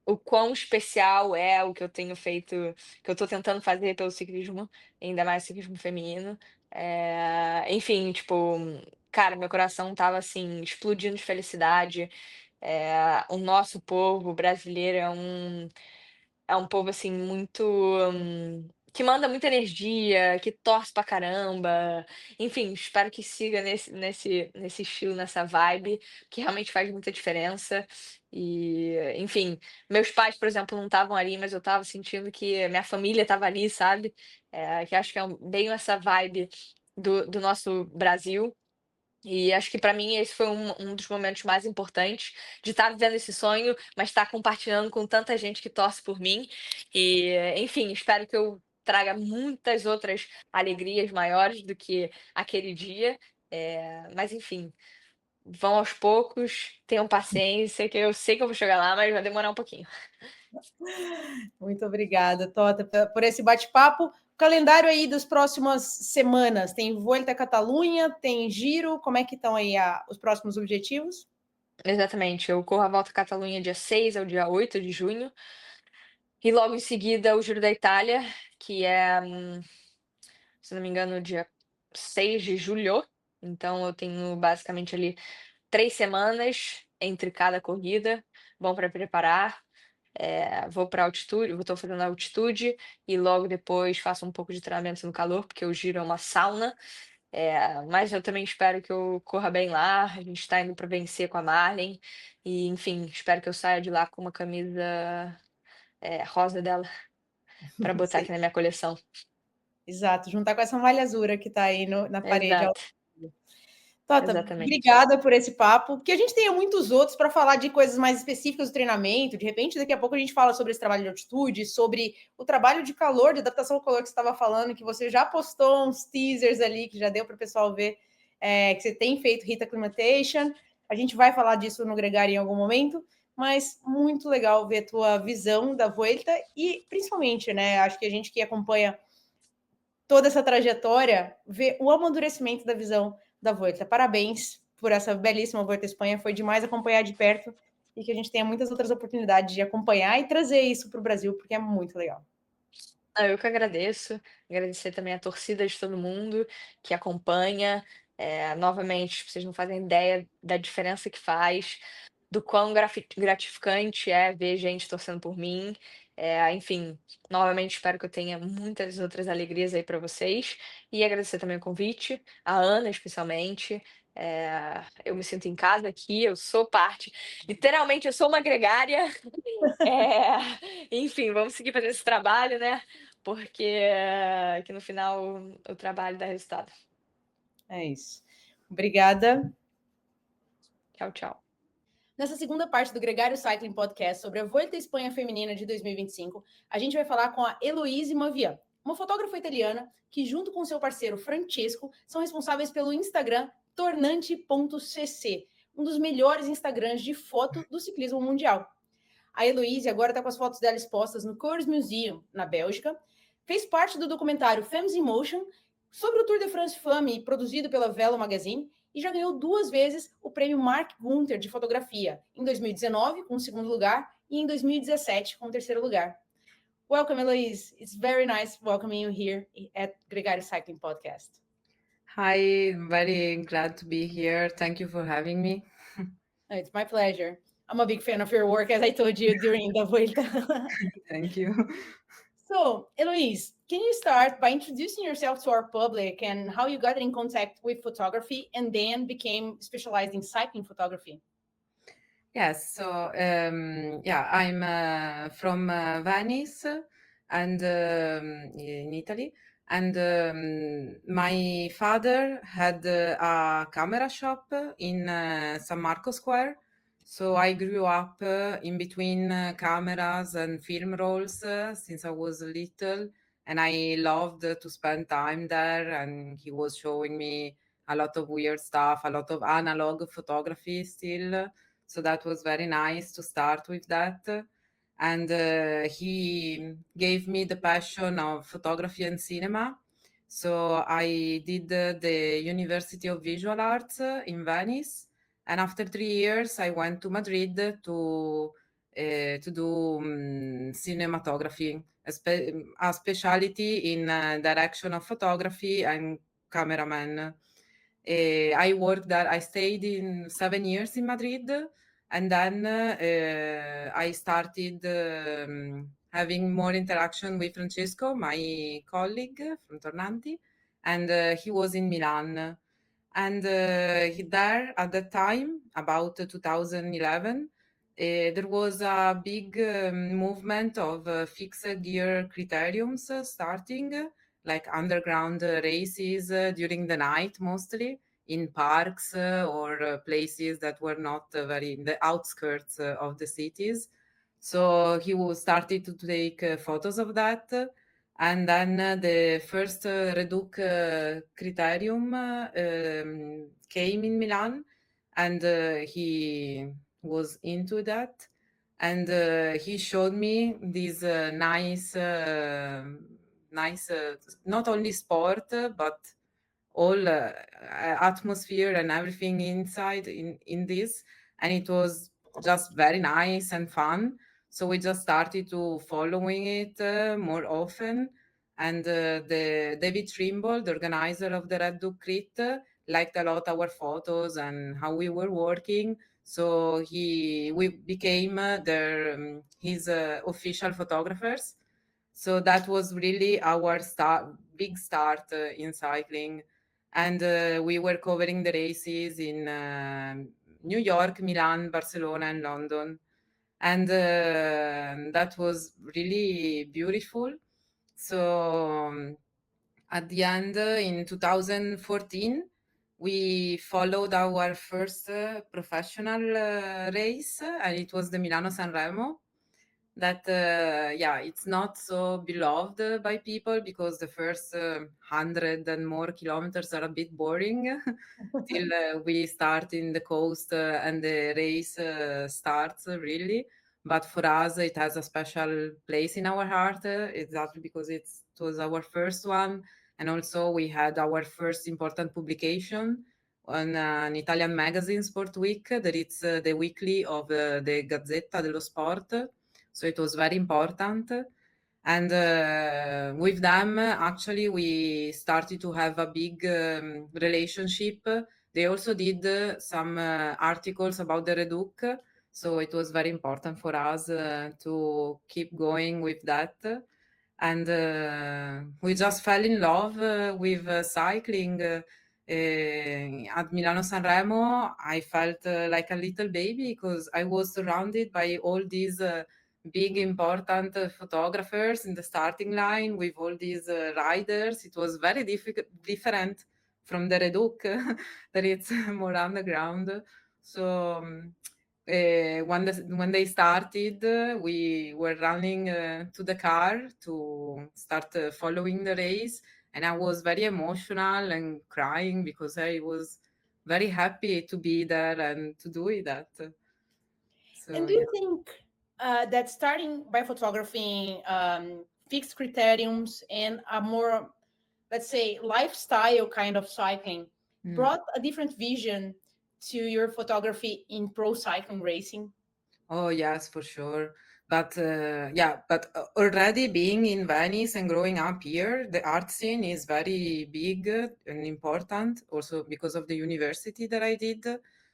o quão especial é o que eu tenho feito, que eu tô tentando fazer pelo ciclismo, ainda mais ciclismo feminino. Enfim, tipo, cara, meu coração estava, assim, explodindo de felicidade. O nosso povo brasileiro é um povo, assim, muito, que manda muita energia, que torce pra caramba. Enfim, espero que siga nesse estilo, nessa vibe, que realmente faz muita diferença. E, enfim, meus pais, por exemplo, não estavam ali, mas eu estava sentindo que minha família estava ali, sabe. Que acho que é bem essa vibe do nosso Brasil. E acho que para mim esse foi um dos momentos mais importantes de estar vivendo esse sonho, mas estar compartilhando com tanta gente que torce por mim. E, enfim, espero que eu traga muitas outras alegrias maiores do que aquele dia. Mas enfim, vão aos poucos, tenham paciência, que eu sei que eu vou chegar lá, mas vai demorar um pouquinho. Muito obrigada, Tota, por esse bate-papo. calendário aí das próximas semanas, tem Volta à Catalunha, tem Giro, como é que estão aí os próximos objetivos? Exatamente, eu corro a Volta à Catalunha dia 6 ao dia 8 de junho, e logo em seguida o Giro da Itália, que é, se não me engano, dia 6 de julho. Então eu tenho basicamente ali 3 semanas entre cada corrida, bom para preparar. Vou para altitude, eu estou fazendo altitude e logo depois faço um pouco de treinamento no calor, porque o Giro é uma sauna. Mas eu também espero que eu corra bem lá. A gente está indo para vencer com a Marlin e, enfim, espero que eu saia de lá com uma camisa, rosa dela para botar aqui na minha coleção. Exato, juntar com essa malha azul que está aí na parede. Exato, Tota, exatamente. obrigada por esse papo, que a gente tenha muitos outros para falar de coisas mais específicas do treinamento. De repente, daqui a pouco a gente fala sobre esse trabalho de altitude, sobre o trabalho de calor, de adaptação ao calor que você estava falando, que você já postou uns teasers ali, que já deu para o pessoal ver, que você tem feito Heat Acclimatation. A gente vai falar disso no Gregário em algum momento, mas muito legal ver a tua visão da Vuelta e, principalmente, né, acho que a gente que acompanha toda essa trajetória, ver o amadurecimento da visão da Volta. Parabéns por essa belíssima Volta à Espanha, foi demais acompanhar de perto e que a gente tenha muitas outras oportunidades de acompanhar e trazer isso para o Brasil, porque é muito legal. Eu que agradeço, agradecer também a torcida de todo mundo que acompanha. Novamente, vocês não fazem ideia da diferença que faz, do quão gratificante é ver gente torcendo por mim. Enfim, novamente espero que eu tenha muitas outras alegrias aí para vocês e agradecer também o convite, a Ana especialmente. Eu me sinto em casa aqui, eu sou parte, literalmente eu sou uma gregária. Enfim, vamos seguir fazendo esse trabalho, né? Porque que no final o trabalho dá resultado. É isso. Obrigada. Tchau, tchau. Nessa segunda parte do Gregário Cycling Podcast sobre a Volta à Espanha Feminina de 2025, a gente vai falar com a Heloise Mavian, uma fotógrafa italiana que, junto com seu parceiro Francesco, são responsáveis pelo Instagram tornante.cc, um dos melhores Instagrams de foto do ciclismo mundial. A Heloise agora está com as fotos dela expostas no Cours Museum, na Bélgica, fez parte do documentário Femmes in Motion sobre o Tour de France Femme, produzido pela Velo Magazine, e já ganhou 2 vezes o prêmio Mark Gunther de fotografia, em 2019 com o segundo lugar e em 2017 com o terceiro lugar. Welcome, Heloise. It's very nice welcoming you here at Gregário Cycling Podcast. Hi, very glad to be here. Thank you for having me. It's my pleasure. I'm a big fan of your work, as I told you during the Vuelta. Thank you. So, Heloise, can you start by introducing yourself to our public and how you got in contact with photography and then became specialized in cycling photography? Yes, so I'm from Venice and in Italy, and my father had a camera shop in San Marco Square. So I grew up in between cameras and film rolls since I was little, and I loved to spend time there. And he was showing me a lot of weird stuff, a lot of analog photography still. So that was very nice to start with that. And he gave me the passion of photography and cinema. So I did the University of Visual Arts in Venice. And after 3 years, I went to Madrid to do cinematography, a specialty in direction of photography and cameraman. I worked there. I stayed in 7 years in Madrid, and then I started having more interaction with Francesco, my colleague from Tornanti, and he was in Milan. And there at that time, about 2011, there was a big movement of fixed gear criteriums starting, like underground races during the night, mostly in parks or places that were not very in the outskirts of the cities. So he started to take photos of that. And then the first Reduc Criterium came in Milan, and he was into that. And he showed me these nice, not only sport, but all atmosphere and everything inside in this. And it was just very nice and fun. So we just started to following it more often. And the David Trimble, the organizer of the Red Duck Crit, liked a lot our photos and how we were working. So we became his official photographers. So that was really our big start in cycling. And we were covering the races in New York, Milan, Barcelona, and London. And that was really beautiful. So at the end, in 2014, we followed our first professional race, and it was the Milano Sanremo. That it's not so beloved by people because the first 100 and more kilometers are a bit boring till we start in the coast and the race starts really. But for us, it has a special place in our heart, exactly because it was our first one. And also, we had our first important publication on an Italian magazine, Sport Week, that it's the weekly of the Gazzetta dello Sport. So it was very important. And with them, actually, we started to have a big relationship. They also did some articles about the Reduc. So it was very important for us to keep going with that. And we just fell in love with cycling. At Milano Sanremo, I felt like a little baby because I was surrounded by all these big important photographers in the starting line with all these riders. It was very different from the Reduc that it's more underground. So when they started, we were running to the car to start following the race, and I was very emotional and crying because I was very happy to be there and to do that. So, And do you think that starting by photographing fixed criteriums and a more, let's say, lifestyle kind of cycling brought a different vision to your photography in pro cycling racing? Oh, yes, for sure. But already being in Venice and growing up here, the art scene is very big and important, also because of the university that I did.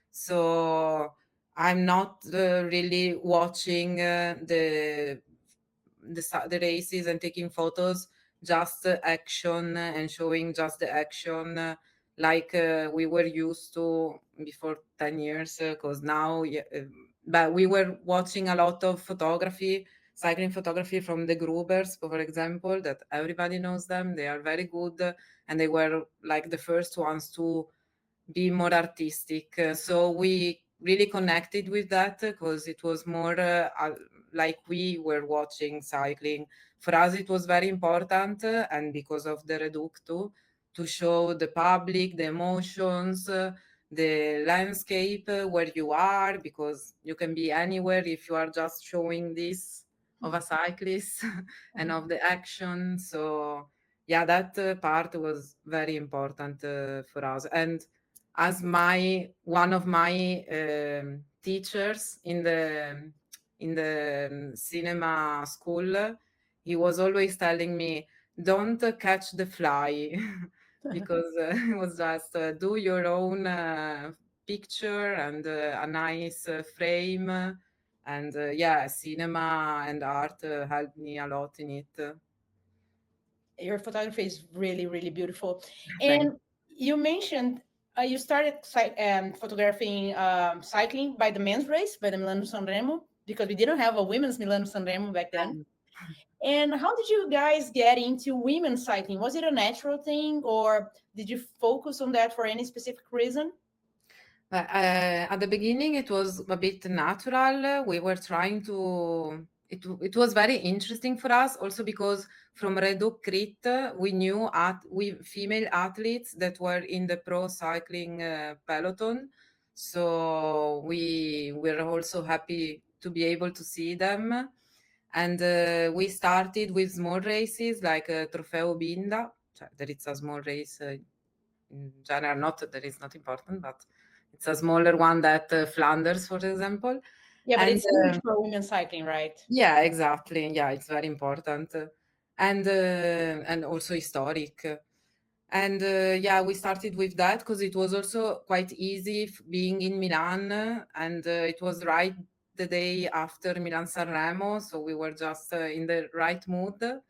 So I'm not really watching the races and taking photos, just action and showing just the action like we were used to before 10 years. Because now, but we were watching a lot of photography, cycling photography from the Grubers, for example, that everybody knows them. They are very good, and they were like the first ones to be more artistic. So we really connected with that because it was more like we were watching cycling. For us, it was very important, and because of the Reduc too, to show the public the emotions, the landscape where you are, because you can be anywhere if you are just showing this of a cyclist and of the action. So yeah, that part was very important for us. And as one of my teachers in the cinema school, he was always telling me, "Don't catch the fly," because it was just do your own picture and a nice frame. And cinema and art helped me a lot in it. Your photography is really, really beautiful. Thank And you mentioned you started photographing cycling by the men's race, by the Milano Sanremo, because we didn't have a women's Milano Sanremo back then. And how did you guys get into women's cycling? Was it a natural thing, or did you focus on that for any specific reason? At the beginning, it was a bit natural. We were trying to. It was very interesting for us, also because from Reduc Crit, we knew we female athletes that were in the pro cycling peloton. So we were also happy to be able to see them. And we started with small races like Trofeo Binda. There is a small race in general, not that is not important, but it's a smaller one that Flanders, for example. Yeah, but And it's huge for women cycling, right? yeah, exactly. Yeah, it's very important. And also historic. And yeah, we started with that because it was also quite easy being in Milan, and it was right the day after Milan Sanremo, so we were just in the right mood.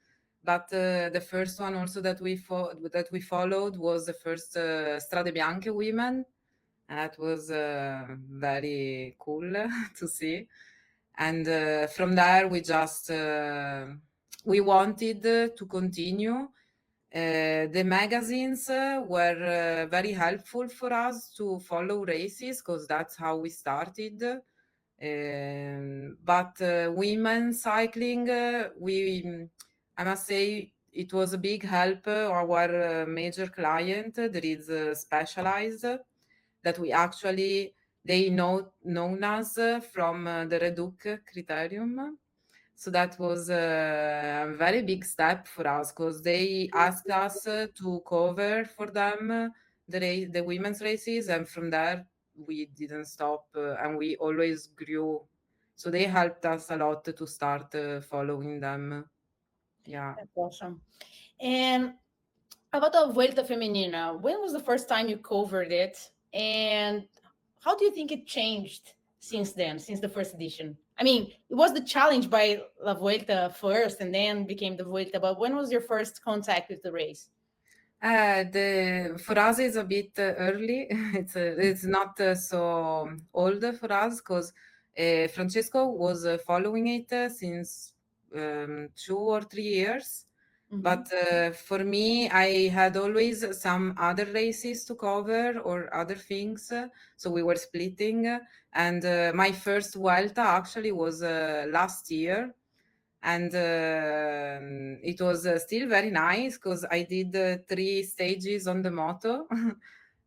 But the first one also that we followed was the first Strade Bianche women, and that was very cool to see. And from there, we wanted to continue. The magazines were very helpful for us to follow races because that's how we started. But women cycling, I must say, it was a big help. Our major client, that is Specialized, that we actually they known us from the Reduc Criterium. So that was a very big step for us because they asked us to cover for them the women's races, and from there we didn't stop and we always grew. So they helped us a lot to start following them. Yeah. That's awesome. And about the Vuelta Femenina, when was the first time you covered it? And how do you think it changed since then, since the first edition? I mean, it was the challenge by La Vuelta first and then became the Vuelta, but when was your first contact with the race? For us, it's a bit early. It's not so old for us because Francesco was following it since 2 or 3 years. Mhm. But for me, I had always some other races to cover or other things. So we were splitting. And my first Vuelta actually was last year. And it was still very nice because I did 3 stages on the moto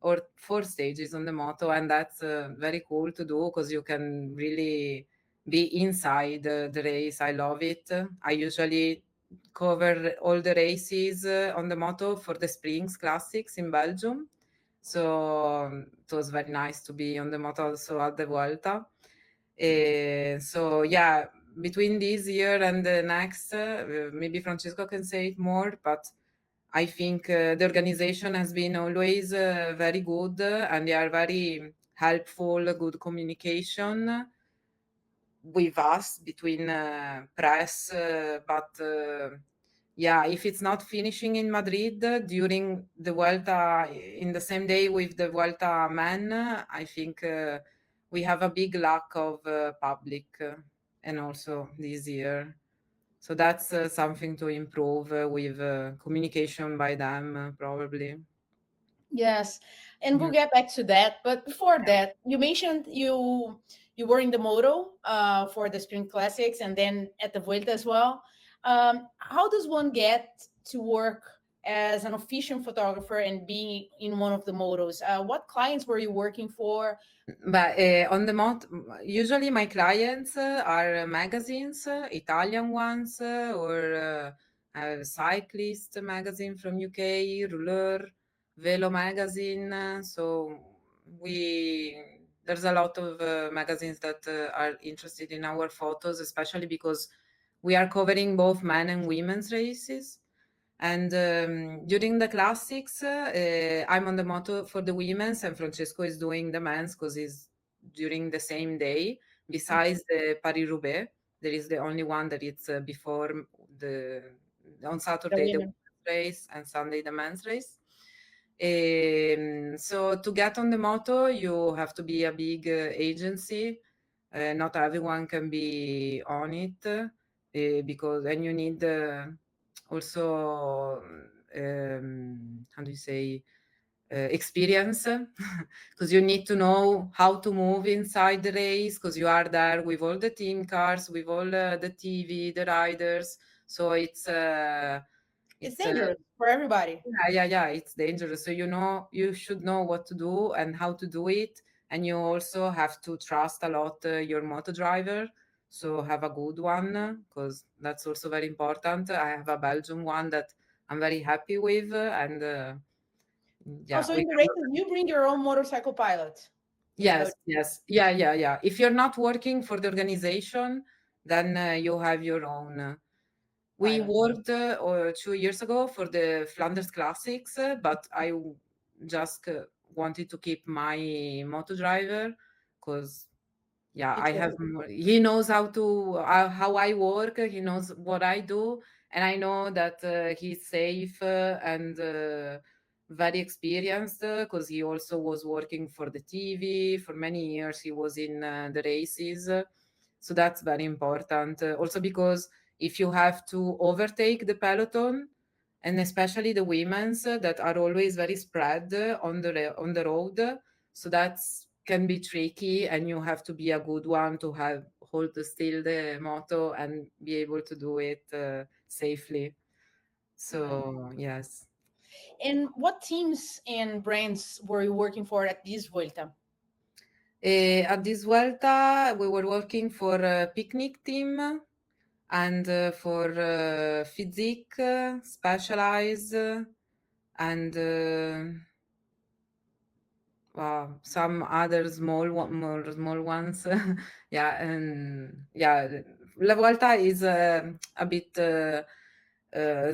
or 4 stages on the moto, and that's very cool to do because you can really be inside the race. I love it. I usually cover all the races on the moto for the Springs Classics in Belgium. So it was very nice to be on the moto also at the Vuelta. So yeah, between this year and the next, maybe Francesco can say it more, but I think the organization has been always very good and they are very helpful, good communication with us between press, but yeah, if it's not finishing in Madrid during the Vuelta in the same day with the Vuelta men, I think we have a big lack of public, and also this year. So that's something to improve with communication by them, probably. Yes, and we'll Mhm. get back to that. But before that, you mentioned you were in the moto for the Spring Classics and then at the Vuelta as well. How does one get to work as an official photographer and being in one of the motos? What clients were you working for? But on the usually my clients are magazines, Italian ones, or cyclist magazine from UK, Rouleur, Velo magazine. So we there's a lot of magazines that are interested in our photos, especially because we are covering both men and women's races. And during the classics, I'm on the moto for the women's, and Francesco is doing the men's because it's during the same day. Besides the Paris Roubaix, there is the only one that it's before the on The Saturday the women. women's race and Sunday the men's race. So to get on the moto, you have to be a big agency. Not everyone can be on it because then you need also how do you say experience because you need to know how to move inside the race because you are there with all the team cars, with all the TV, the riders. So It's it's dangerous for everybody. yeah, it's dangerous. So you should know what to do and how to do it, and you also have to trust a lot your moto driver. so have a good one, because that's also very important. I have a Belgian one that I'm very happy with, and yeah, Also, we in the have races, you bring your own motorcycle pilot. yes, yeah. If you're not working for the organization, then you have your own. We Pilot. worked 2 years ago for the Flanders Classics, but just wanted to keep my moto driver, because yeah, You I have chose he knows how I work, he knows what I do, and I know that he's safe and very experienced, because he also was working for the TV for many years. He was in the races, so that's very important. Also because if you have to overtake the peloton, and especially the women's that are always very spread on the road, so that's can be tricky, and you have to be a good one to have hold still the moto and be able to do it safely. So yes. And what teams and brands were you working for at this Vuelta? At this Vuelta, we were working for a picnic team and for Physique, Specialized, and some other more small ones. Yeah, and yeah, La Vuelta is a bit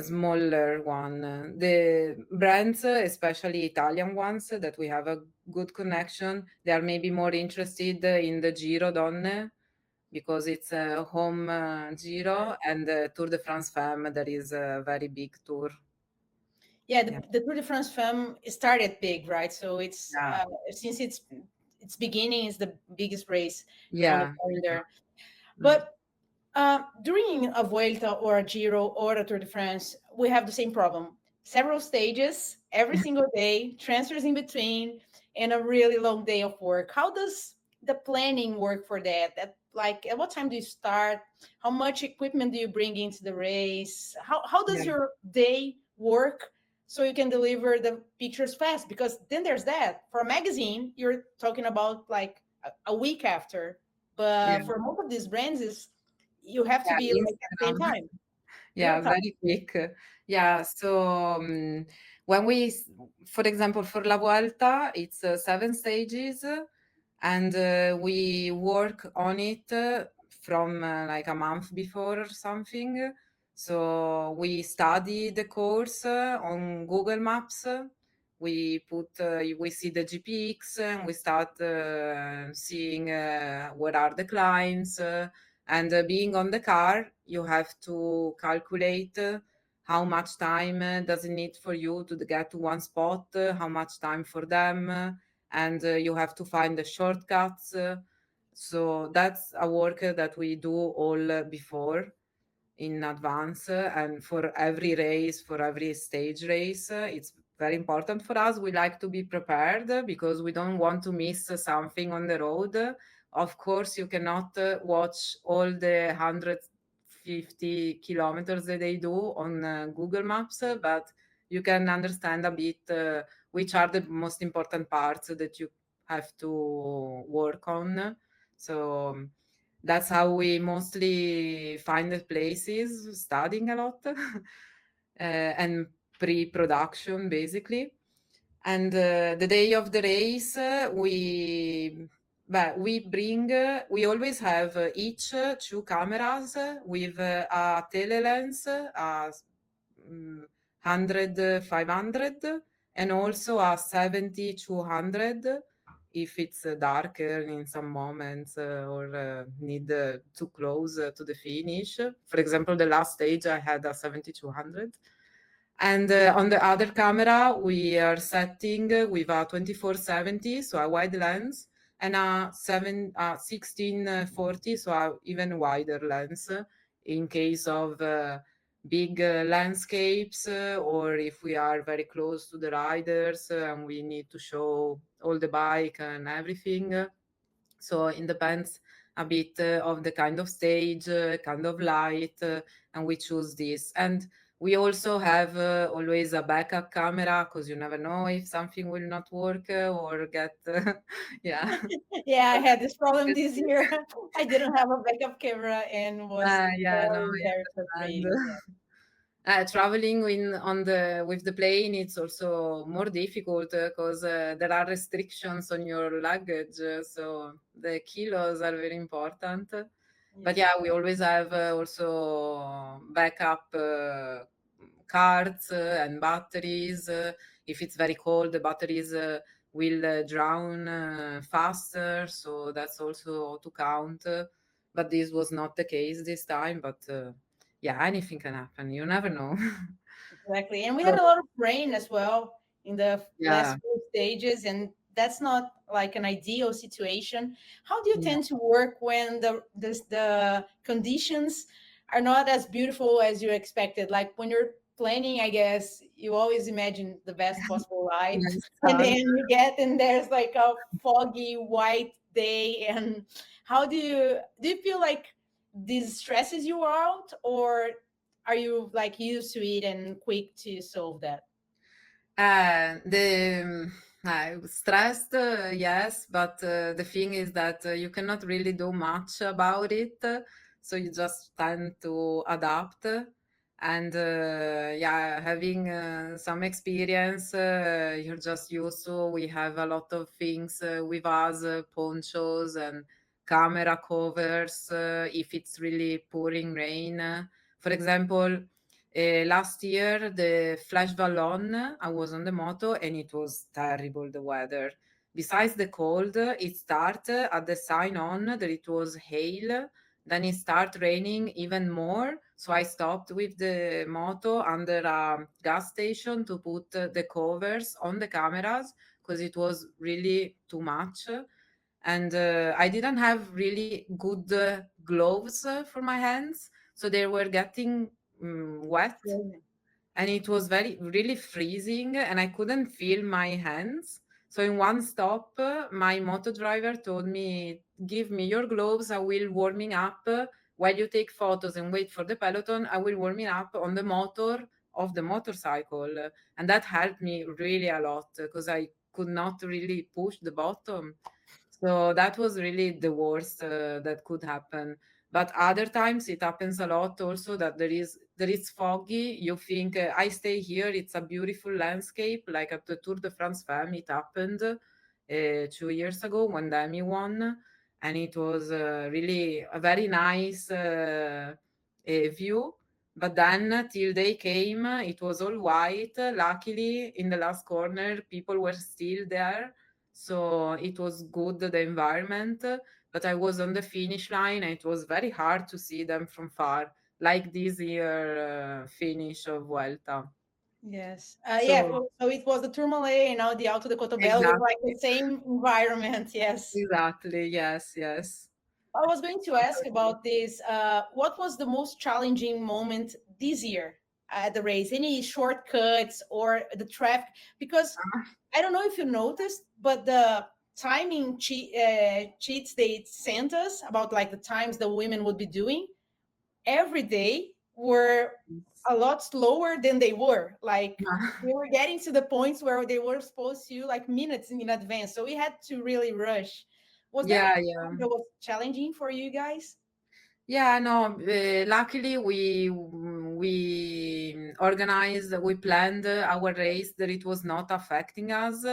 smaller one. The brands, especially Italian ones, that we have a good connection, they are maybe more interested in the Giro Donne, because it's a home Giro, and Tour de France Femme, that is a very big tour. Yeah, Yeah. the Tour de France Femme started big, right? So it's Yeah. since its beginning is the biggest race on the Yeah. calendar. Mm. But during a Vuelta or a Giro or a Tour de France, we have the same problem. Several stages every single day, transfers in between, and a really long day of work. How does the planning work for that? Like, at what time do you start? How much equipment do you bring into the race? How does Yeah. your day work so you can deliver the pictures fast? Because then there's that. For a magazine, you're talking about like a week after. Yeah. But for most of these brands, is you have to be Yeah, like at the same Instagram. time, real Yeah, time. very quick. Yeah, so when for example, for La Vuelta, it's 7 stages, and we work on it from like a month before or something. So we study the course on Google Maps. We see the GPX, and we start seeing what are the climbs. And being on the car, you have to calculate how much time does it need for you to get to one spot, how much time for them, and you have to find the shortcuts. So that's a work that we do all before in advance, and for every race, for every stage race, it's very important for us. We like to be prepared because we don't want to miss something on the road. Of course, you cannot watch all the 150 kilometers that they do on Google Maps, but you can understand a bit which are the most important parts that you have to work on. So that's how we mostly find the places, studying a lot, and pre-production basically. And the day of the race, we always have each 2 cameras with a telelens, 100, 500, and also a 70, 200 if it's darker in some moments or need too close to the finish. For example, the last stage I had a 70-200. And on the other camera, we are setting with a 24-70, so a wide lens, and a 16-40, so a even wider lens in case of big landscapes, or if we are very close to the riders and we need to show all the bike and everything. So it depends a bit of the kind of stage, kind of light, and we choose this. And We also have always a backup camera because you never know if something will not work or get, yeah. Yeah, I had this problem this year. I didn't have a backup camera and was Yeah, no, very, very I understand. frustrating. Traveling with the plane, it's also more difficult because there are restrictions on your luggage, so the kilos are very important. But Yeah. yeah, we always have also backup cards and batteries. If it's very cold, the batteries will drown faster, so that's also to count. But this was not the case this time. But yeah, anything can happen. You never know. Exactly. And we So, had a lot of rain as well in the last yeah. few stages, and that's not like an ideal situation. How do you Yeah. tend to work when the conditions are not as beautiful as you expected? Like when you're planning, I guess you always imagine the best possible light, Nice and then sun. you get and there's like a foggy white day. And how do you feel like this stresses you out, or are you like used to it and quick to solve that? I was stressed, yes, but the thing is that you cannot really do much about it, so you just tend to adapt. And yeah, having some experience, you're just used to. We have a lot of things with us, ponchos and camera covers if it's really pouring rain. For example, last year, the Flash Ballon, I was on the moto and it was terrible, the weather. Besides the cold, it started at the sign on that it was hail. Then it started raining even more. So I stopped with the moto under a gas station to put the covers on the cameras because it was really too much. And I didn't have really good gloves for my hands. So they were getting wet and it was very really freezing and I couldn't feel my hands. So in one stop, my moto driver told me, "Give me your gloves. I will warming up while you take photos and wait for the peloton. I will warming up on the motor of the motorcycle." And that helped me really a lot because I could not really push the bottom. So that was really the worst that could happen. But other times it happens a lot also that there is foggy. You think I stay here, it's a beautiful landscape, like at the Tour de France Femme, it happened 2 years ago when Demi won, and it was really a very nice view. But then till they came, it was all white. Luckily, in the last corner, people were still there, so it was good the environment, but I was on the finish line and it was very hard to see them from far, like this year finish of Vuelta. Yes. Yeah. So So it was the Tourmalet and now the Alto de Cotovelo with like the exactly, same environment. Yes. exactly, yes, yes. I was going to ask about this. What was the most challenging moment this year at the race? Any shortcuts or the traffic? Because I don't know if you noticed, but the timing cheats they sent us about like the times the women would be doing every day were a lot slower than they were. Like we were getting to the points where they were supposed to like minutes in advance. So we had to really rush. Was there Yeah, anything yeah. that was challenging for you guys? Yeah, no, luckily we organized, we planned our race that it was not affecting us,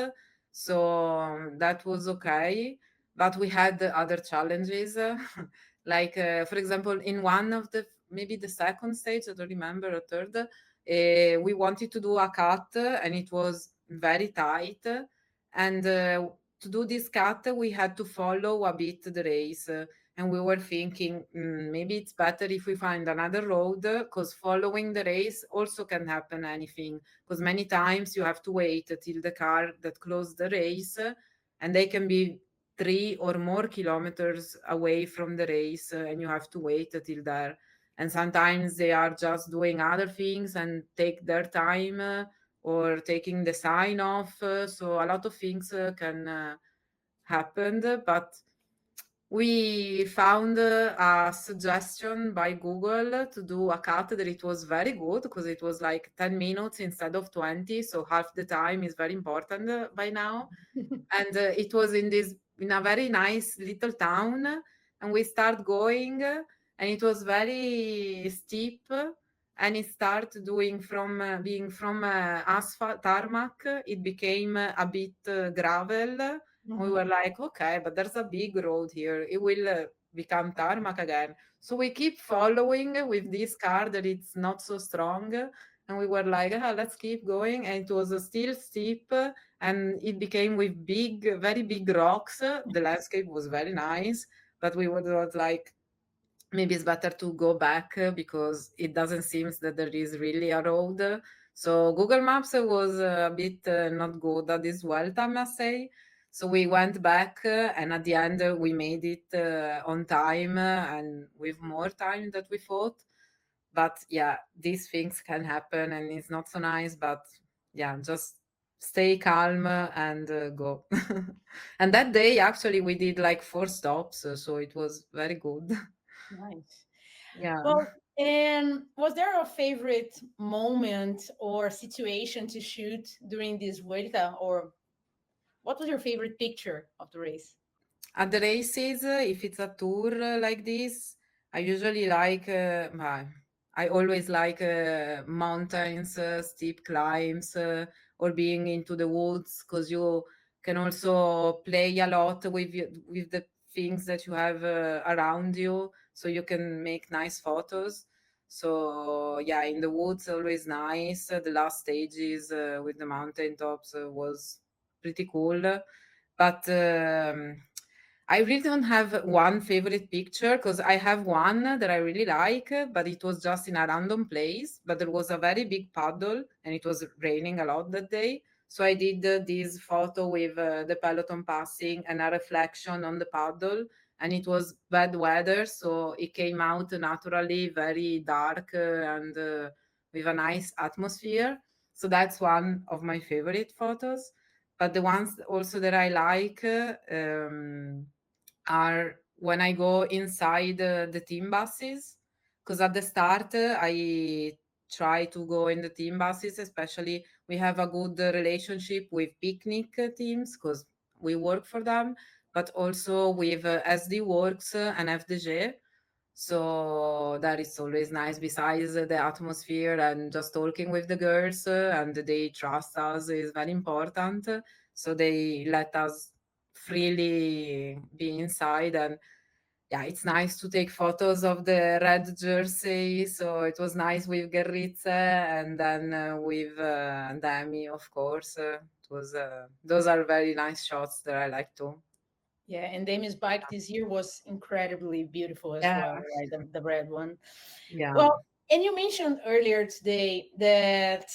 so that was okay. But we had other challenges, like for example, in one of the maybe the second stage, I don't remember, or third, we wanted to do a cut and it was very tight, and to do this cut we had to follow a bit the race and we were thinking maybe it's better if we find another road because following the race also can happen anything because many times you have to wait till the car that closed the race and they can be 3 or more kilometers away from the race and you have to wait till there and sometimes they are just doing other things and take their time or taking the sign off so a lot of things can happen but We found a suggestion by Google to do a cut that it was very good because it was like 10 minutes instead of 20. So half the time is very important by now. And it was in a very nice little town. And we start going and it was very steep. And it started doing from being from asphalt tarmac, it became a bit gravel. We were like, okay, but there's a big road here. It will become tarmac again. So we keep following with this car that it's not so strong. And we were like, let's keep going. And it was still steep and it became with big, very big rocks. The landscape was very nice, but we was like, maybe it's better to go back because it doesn't seem that there is really a road. So Google Maps was a bit not good at this Vuelta, I must say. So we went back and at the end we made it on time and with more time that we thought. But yeah, these things can happen and it's not so nice. But yeah, just stay calm and go. And that day actually we did like 4 stops, so it was very good. Nice. Yeah. Well, and was there a favorite moment or situation to shoot during this Vuelta, or what was your favorite picture of the race? At the races, if it's a tour like this, I usually like, I always like mountains, steep climbs, or being into the woods because you can also play a lot with with the things that you have around you, so you can make nice photos. So yeah, in the woods always nice. The last stages with the mountain tops was pretty cool, but. I really don't have one favorite picture because I have one that I really like, but it was just in a random place. But there was a very big puddle and it was raining a lot that day. So I did this photo with the peloton passing and a reflection on the puddle. And it was bad weather, so it came out naturally very dark and with a nice atmosphere. So that's one of my favorite photos. But the ones also that I like, are when I go inside the team buses, because at the start I try to go in the team buses, especially we have a good relationship with picnic teams because we work for them, but also with SD Works and FDG. So that is always nice besides the atmosphere and just talking with the girls and they trust us is very important. So they let us freely be inside and yeah, it's nice to take photos of the red jersey. So it was nice with Gerritze and then with Demi, of course. It was those are very nice shots that I like too. Yeah, and Dami's bike this year was incredibly beautiful as Yeah, well, right? The red one. yeah. Well, and you mentioned earlier today that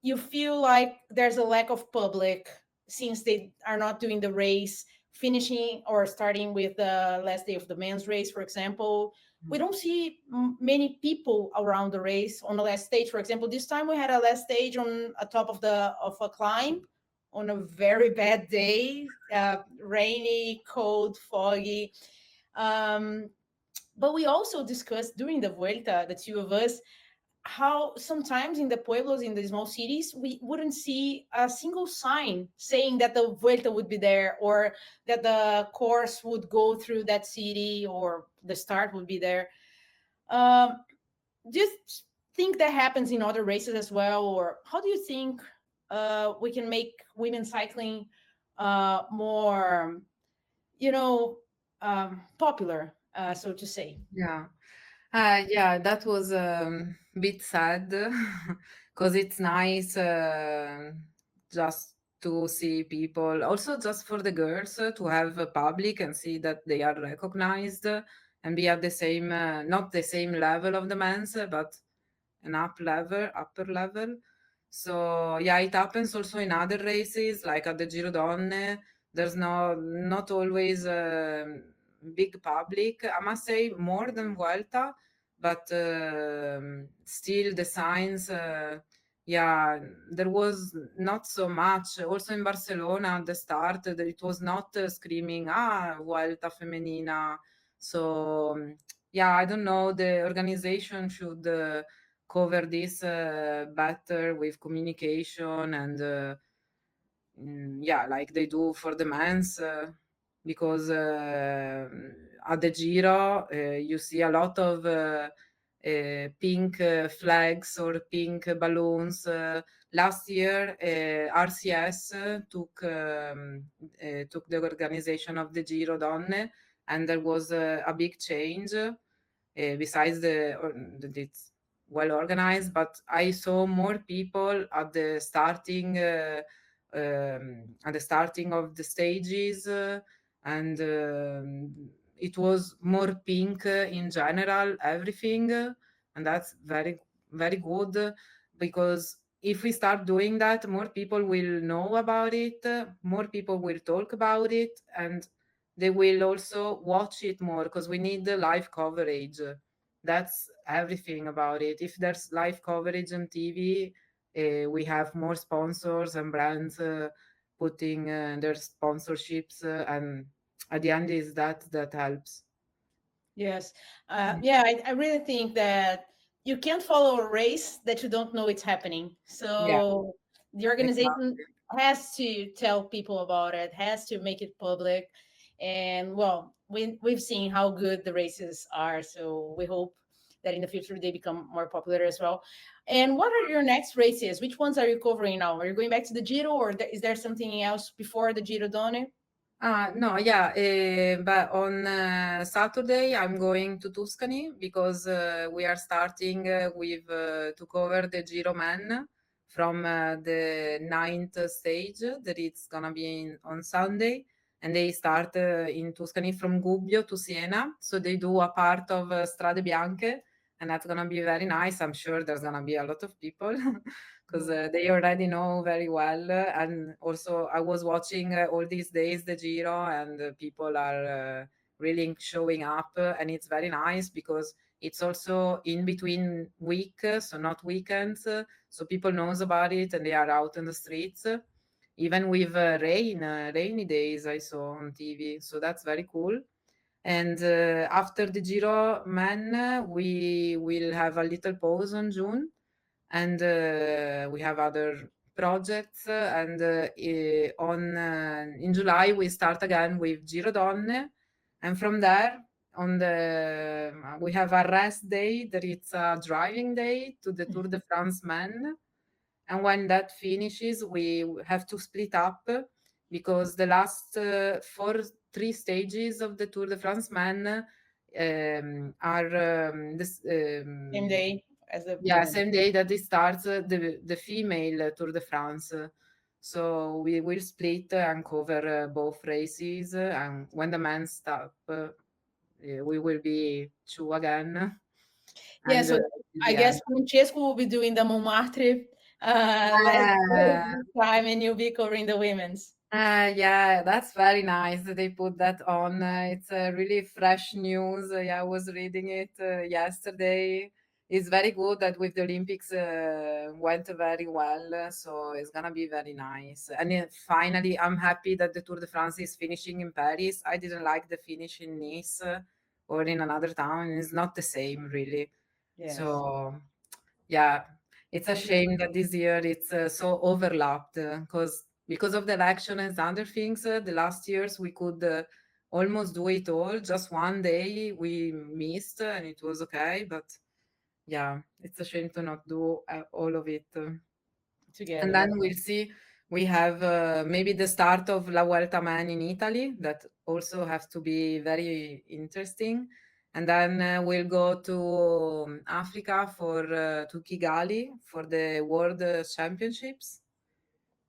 you feel like there's a lack of public since they are not doing the race, finishing or starting with the last day of the men's race, for example. We don't see many people around the race on the last stage. For example, this time we had a last stage on a top of a climb on a very bad day, rainy, cold, foggy. Um, but we also discussed during the Vuelta, the two of us, how sometimes in the pueblos, in the small cities, we wouldn't see a single sign saying that the Vuelta would be there or that the course would go through that city or the start would be there. Um, do you think that happens in other races as well? Or how do you think we can make women cycling more, popular, so to say? Yeah. Yeah, that was a bit sad because it's nice just to see people, also just for the girls to have a public and see that they are recognized and be at the same, not the same level of the men's, but an upper level. So yeah, it happens also in other races, like at the Giro Donne. There's not always big public. I must say more than Vuelta, but still the signs yeah, there was not so much. Also in Barcelona at the start, it was not screaming, Vuelta Femenina. So, yeah, I don't know. The organization should cover this better with communication and, yeah, like they do for the men's. Because at the Giro, you see a lot of pink flags or pink balloons. Last year, RCS took the organization of the Giro Donne, and there was a big change. Besides that it's well organized, but I saw more people at the starting of the stages, and it was more pink in general, everything, and that's very very good, because if we start doing that, more people will know about it, more people will talk about it, and they will also watch it more, because we need the live coverage. That's everything about it. If there's live coverage on TV, we have more sponsors and brands putting their sponsorships, and at the end is that helps. Yes. Yeah, I really think that you can't follow a race that you don't know it's happening. Yeah, So the organization exactly. has to tell people about it, has to make it public. And well, we've seen how good the races are. So we hope that in the future they become more popular as well. And what are your next races? Which ones are you covering now? Are you going back to the Giro, or is there something else before the Giro Donne? No, yeah, but on Saturday I'm going to Tuscany, because we are starting with to cover the Giro Men from the ninth stage that it's gonna be on Sunday, and they start in Tuscany from Gubbio to Siena, so they do a part of Strade Bianche, and that's gonna be very nice. I'm sure there's gonna be a lot of people because they already know very well. And also, I was watching all these days the Giro, and people are really showing up, and it's very nice because it's also in between week, so not weekends. So people knows about it, and they are out in the streets. Even with rainy days, I saw on TV. So that's very cool. And after the Giro Men, we will have a little pause on June, and we have other projects. And on in July we start again with Giro Donne, and from there on the we have a rest day. That it's a driving day to the Tour de France Men, and when that finishes, we have to split up, because the last three stages of the Tour de France Men are this. Same day as the Yeah, women. same day that it starts the female Tour de France. So we will split and cover both races. And when the men stop, we will be two again. Yeah, And so I yeah, guess Francesco will be doing the Montmartre last uh, time, and you'll be covering the women's. yeah, that's very nice that they put that on. It's really fresh news. Yeah, I was reading it yesterday. It's very good that with the Olympics went very well, so it's gonna be very nice. And finally, I'm happy that the Tour de France is finishing in Paris. I didn't like the finish in Nice or in another town. It's not the same, really. Yes. So yeah, it's a shame that this year it's so overlapped, because of the election and other things. The last years we could almost do it all. Just one day we missed, and it was okay. But yeah, it's a shame to not do all of it. And Together, then yeah. we'll see. We have maybe the start of La Vuelta Man in Italy. That also has to be very interesting. And then we'll go to Africa to Kigali for the World Championships.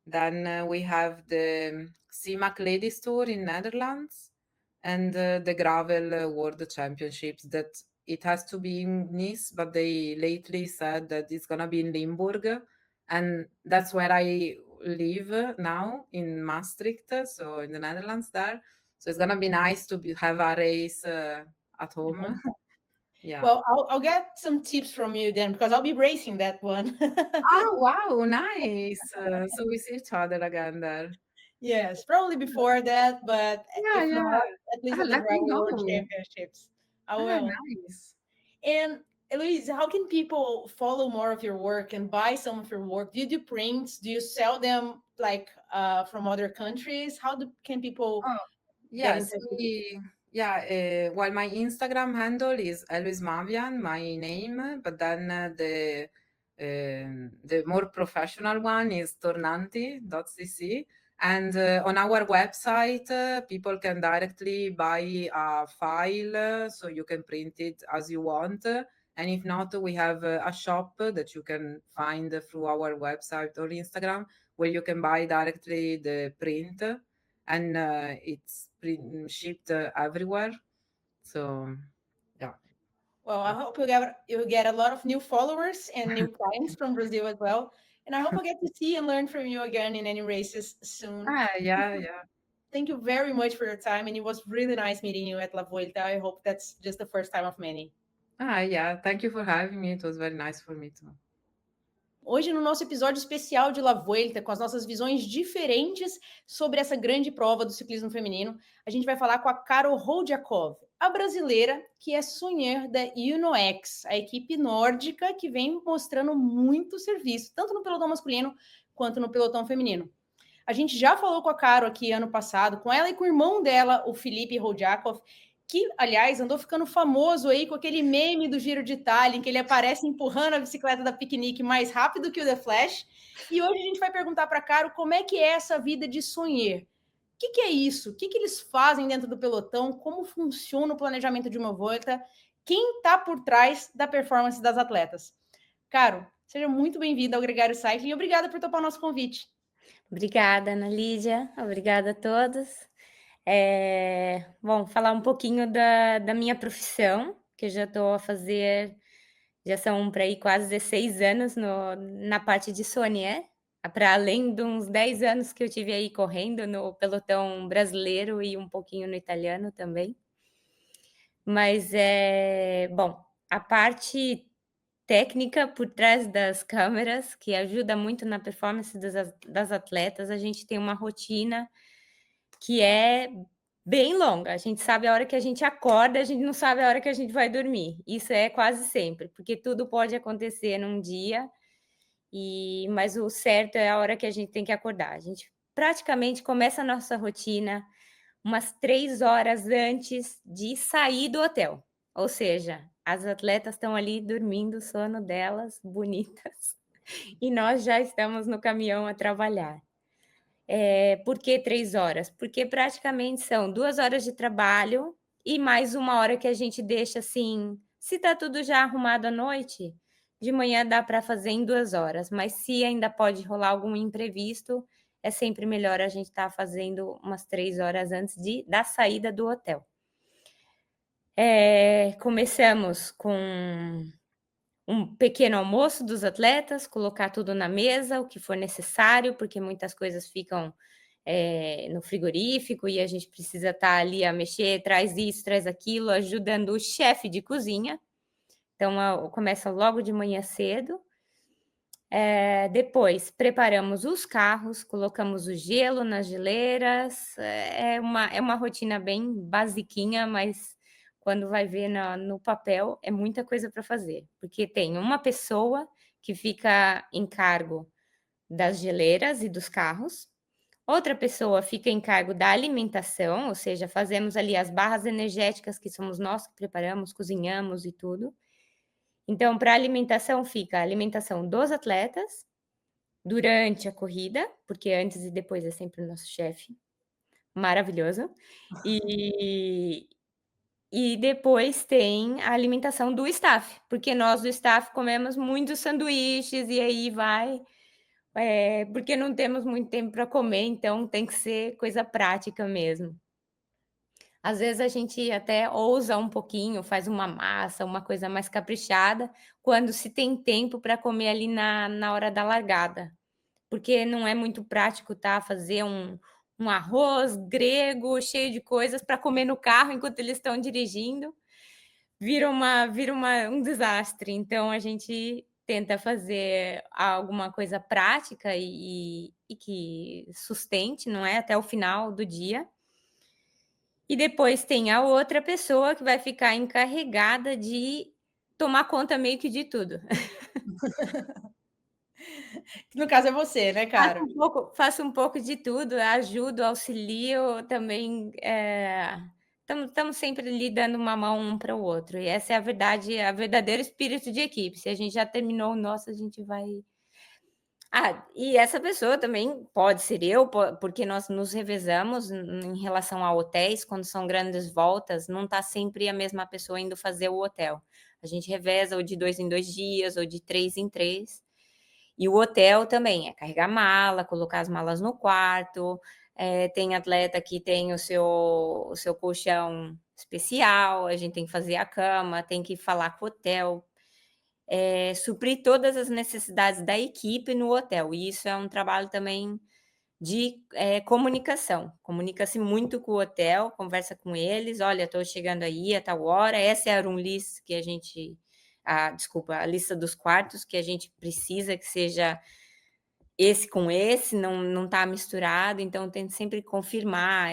Then we have the CIMAC Ladies Tour in Netherlands, and the Gravel World Championships. That it has to be in Nice, but they lately said that it's gonna be in Limburg, and that's where I live now, in Maastricht, so in the Netherlands there. So it's gonna be nice to have a race at home. Yeah. Well, I'll get some tips from you then, because I'll be racing that one. Oh, wow, nice. So we see each other again there. Yes, probably before that, but Yeah, if yeah. not, at least at the Let me Driving World know. Championships. I will. Nice. And Eloise, how can people follow more of your work and buy some of your work? Do you do prints? Do you sell them like from other countries? Can people Oh, get in yes, touch with you? well, my Instagram handle is Eloise Mavian, my name, but then the more professional one is tornanti.cc. And on our website, people can directly buy a file, so you can print it as you want. And if not, we have a shop that you can find through our website or Instagram where you can buy directly the print, and it's shipped everywhere. So, yeah. Well, I hope you get a lot of new followers and new clients from Brazil as well. And I hope I get to see and learn from you again in any races soon. Yeah, yeah. Thank you very much for your time, and it was really nice meeting you at La Vuelta. I hope that's just the first time of many. Yeah. Thank you for having me. It was very nice for me too. Hoje, no nosso episódio especial de La Vuelta, com as nossas visões diferentes sobre essa grande prova do ciclismo feminino, a gente vai falar com a Karol Rodjakov, a brasileira que é sonhar da UnoX, a equipe nórdica que vem mostrando muito serviço, tanto no pelotão masculino quanto no pelotão feminino. A gente já falou com a Karol aqui ano passado, com ela e com o irmão dela, o Felipe Rodjakov, que, aliás, andou ficando famoso aí com aquele meme do Giro de Itália, em que ele aparece empurrando a bicicleta da piquenique mais rápido que o The Flash. E hoje a gente vai perguntar para a Karol como é que é essa vida de sonhar. O que é isso? O que eles fazem dentro do pelotão? Como funciona o planejamento de uma volta? Quem está por trás da performance das atletas? Karol, seja muito bem-vinda ao Gregário Cycling e obrigada por topar o nosso convite. Obrigada, Ana Lídia. Obrigada a todos. Bom, falar um pouquinho da minha profissão, que eu já estou a fazer, já são para aí quase 16 anos na parte de Sonier, para além de uns 10 anos que eu tive aí correndo no pelotão brasileiro e um pouquinho no italiano também. Mas, bom, a parte técnica por trás das câmeras, que ajuda muito na performance das atletas, a gente tem uma rotina que é bem longa. A gente sabe a hora que a gente acorda, a gente não sabe a hora que a gente vai dormir. Isso é quase sempre, porque tudo pode acontecer num dia, mas o certo é a hora que a gente tem que acordar. A gente praticamente começa a nossa rotina umas 3 horas antes de sair do hotel. Ou seja, as atletas estão ali dormindo o sono delas, bonitas, e nós já estamos no caminhão a trabalhar. Por que 3 horas? Porque praticamente são 2 horas de trabalho e mais 1 hora que a gente deixa assim, se está tudo já arrumado à noite, de manhã dá para fazer em 2 horas, mas se ainda pode rolar algum imprevisto, é sempre melhor a gente estar fazendo umas 3 horas antes da saída do hotel. Começamos com um pequeno almoço dos atletas, colocar tudo na mesa, o que for necessário, porque muitas coisas ficam no frigorífico e a gente precisa estar ali a mexer, traz isso, traz aquilo, ajudando o chefe de cozinha. Então, começa logo de manhã cedo. Depois, preparamos os carros, colocamos o gelo nas geleiras. É uma rotina bem basiquinha, mas quando vai ver no papel, é muita coisa para fazer. Porque tem uma pessoa que fica em cargo das geleiras e dos carros. Outra pessoa fica em cargo da alimentação, ou seja, fazemos ali as barras energéticas, que somos nós que preparamos, cozinhamos e tudo. Então, para a alimentação, fica a alimentação dos atletas durante a corrida, porque antes e depois é sempre o nosso chefe, maravilhoso. E depois tem a alimentação do staff, porque nós do staff comemos muitos sanduíches e aí vai, porque não temos muito tempo para comer, então tem que ser coisa prática mesmo. Às vezes a gente até ousa um pouquinho, faz uma massa, uma coisa mais caprichada, quando se tem tempo para comer ali na hora da largada. Porque não é muito prático, tá? Fazer um arroz grego cheio de coisas para comer no carro enquanto eles estão dirigindo. vira um desastre. Então a gente tenta fazer alguma coisa prática e que sustente, não é, até o final do dia. E depois tem a outra pessoa que vai ficar encarregada de tomar conta meio que de tudo. Que no caso é você, né, cara? Faço um pouco de tudo, ajudo, auxilio também, estamos sempre ali dando uma mão um para o outro, e essa é a verdade, a verdadeiro espírito de equipe. Se a gente já terminou o nosso, a gente vai. E essa pessoa também pode ser eu, porque nós nos revezamos em relação a hotéis, quando são grandes voltas, não está sempre a mesma pessoa indo fazer o hotel. A gente reveza ou de 2 em 2 dias, ou de 3 em 3. E o hotel também é carregar mala, colocar as malas no quarto, tem atleta que tem o seu colchão especial, a gente tem que fazer a cama, tem que falar com o hotel, suprir todas as necessidades da equipe no hotel. E isso é um trabalho também de comunicação. Comunica-se muito com o hotel, conversa com eles, olha, estou chegando aí a tal hora, essa é a room list que a gente... a lista dos quartos que a gente precisa que seja esse com esse, não está misturado, então tem que sempre confirmar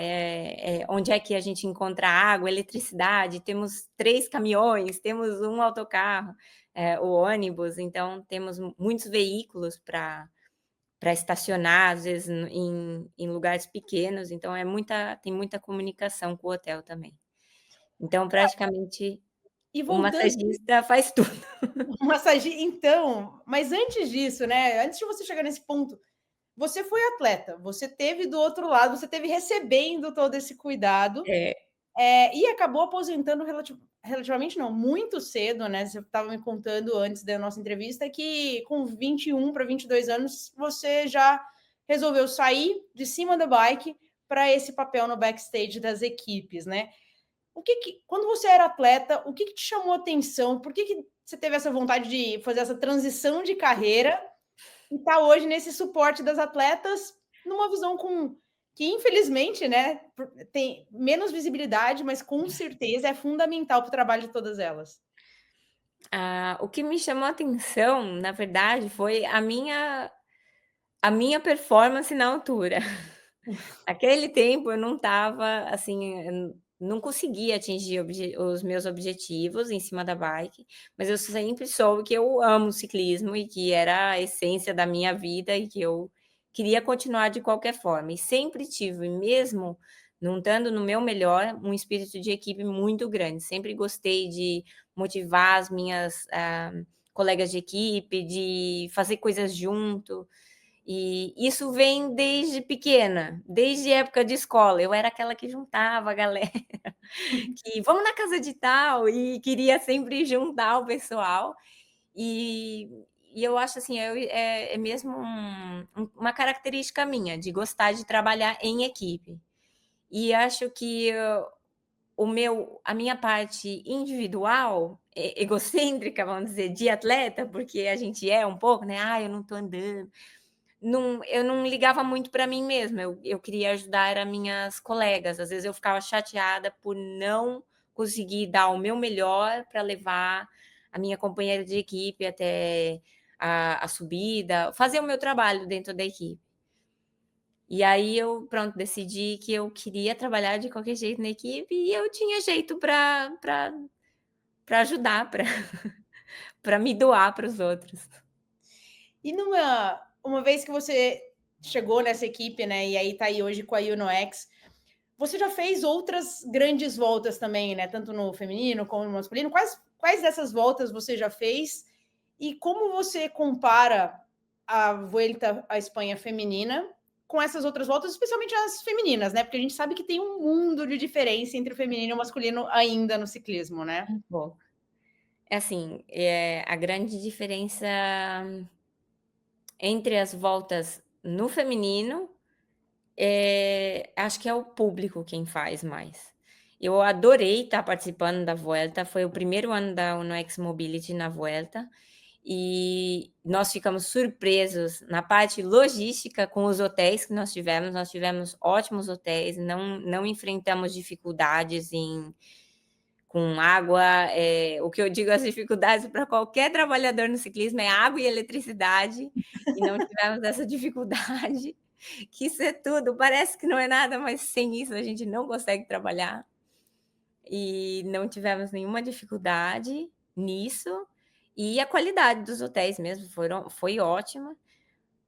onde é que a gente encontra água, eletricidade, temos 3 caminhões, temos um autocarro, o ônibus, então temos muitos veículos para estacionar, às vezes em lugares pequenos, então tem muita comunicação com o hotel também. Então, praticamente, E o voltando massagista faz tudo. Então, mas antes disso, né? Antes de você chegar nesse ponto, você foi atleta, você teve do outro lado, você teve recebendo todo esse cuidado e acabou aposentando relativamente não, muito cedo, né? Você estava me contando antes da nossa entrevista que com 21 para 22 anos você já resolveu sair de cima da bike para esse papel no backstage das equipes, né? Quando você era atleta, o que te chamou a atenção? Por que você teve essa vontade de fazer essa transição de carreira e tá hoje nesse suporte das atletas numa visão que infelizmente, né, tem menos visibilidade, mas com certeza é fundamental para o trabalho de todas elas. O que me chamou a atenção, na verdade, foi a minha performance na altura. Naquele tempo eu não estava, assim, eu não conseguia atingir os meus objetivos em cima da bike, mas eu sempre soube que eu amo ciclismo e que era a essência da minha vida e que eu queria continuar de qualquer forma. E sempre tive, mesmo não estando no meu melhor, um espírito de equipe muito grande. Sempre gostei de motivar as minhas colegas de equipe, de fazer coisas junto. E isso vem desde pequena, desde época de escola. Eu era aquela que juntava a galera, que vamos na casa de tal, e queria sempre juntar o pessoal. E, e eu acho assim, é mesmo uma característica minha, de gostar de trabalhar em equipe. E acho que a minha parte individual, egocêntrica, vamos dizer, de atleta, porque a gente é um pouco, né? Eu não estou andando. Eu não ligava muito para mim mesma, eu queria ajudar as minhas colegas. Às vezes eu ficava chateada por não conseguir dar o meu melhor para levar a minha companheira de equipe até a subida, fazer o meu trabalho dentro da equipe. E aí eu, pronto, decidi que eu queria trabalhar de qualquer jeito na equipe e eu tinha jeito para ajudar, para me doar para os outros. E uma vez que você chegou nessa equipe, né, e aí tá aí hoje com a UnoX, você já fez outras grandes voltas também, né, tanto no feminino como no masculino. Quais dessas voltas você já fez? E como você compara a Vuelta à Espanha feminina com essas outras voltas, especialmente as femininas, né? Porque a gente sabe que tem um mundo de diferença entre o feminino e o masculino ainda no ciclismo, né? Bom, assim, a grande diferença entre as voltas no feminino, acho que é o público quem faz mais. Eu adorei estar participando da Vuelta, foi o primeiro ano da UnoX Mobility na Vuelta, e nós ficamos surpresos na parte logística com os hotéis que nós tivemos ótimos hotéis, não enfrentamos dificuldades com água. O que eu digo, as dificuldades para qualquer trabalhador no ciclismo é água e eletricidade, e não tivemos essa dificuldade, que isso é tudo. Parece que não é nada, mas sem isso a gente não consegue trabalhar. E não tivemos nenhuma dificuldade nisso. E a qualidade dos hotéis mesmo foi ótima.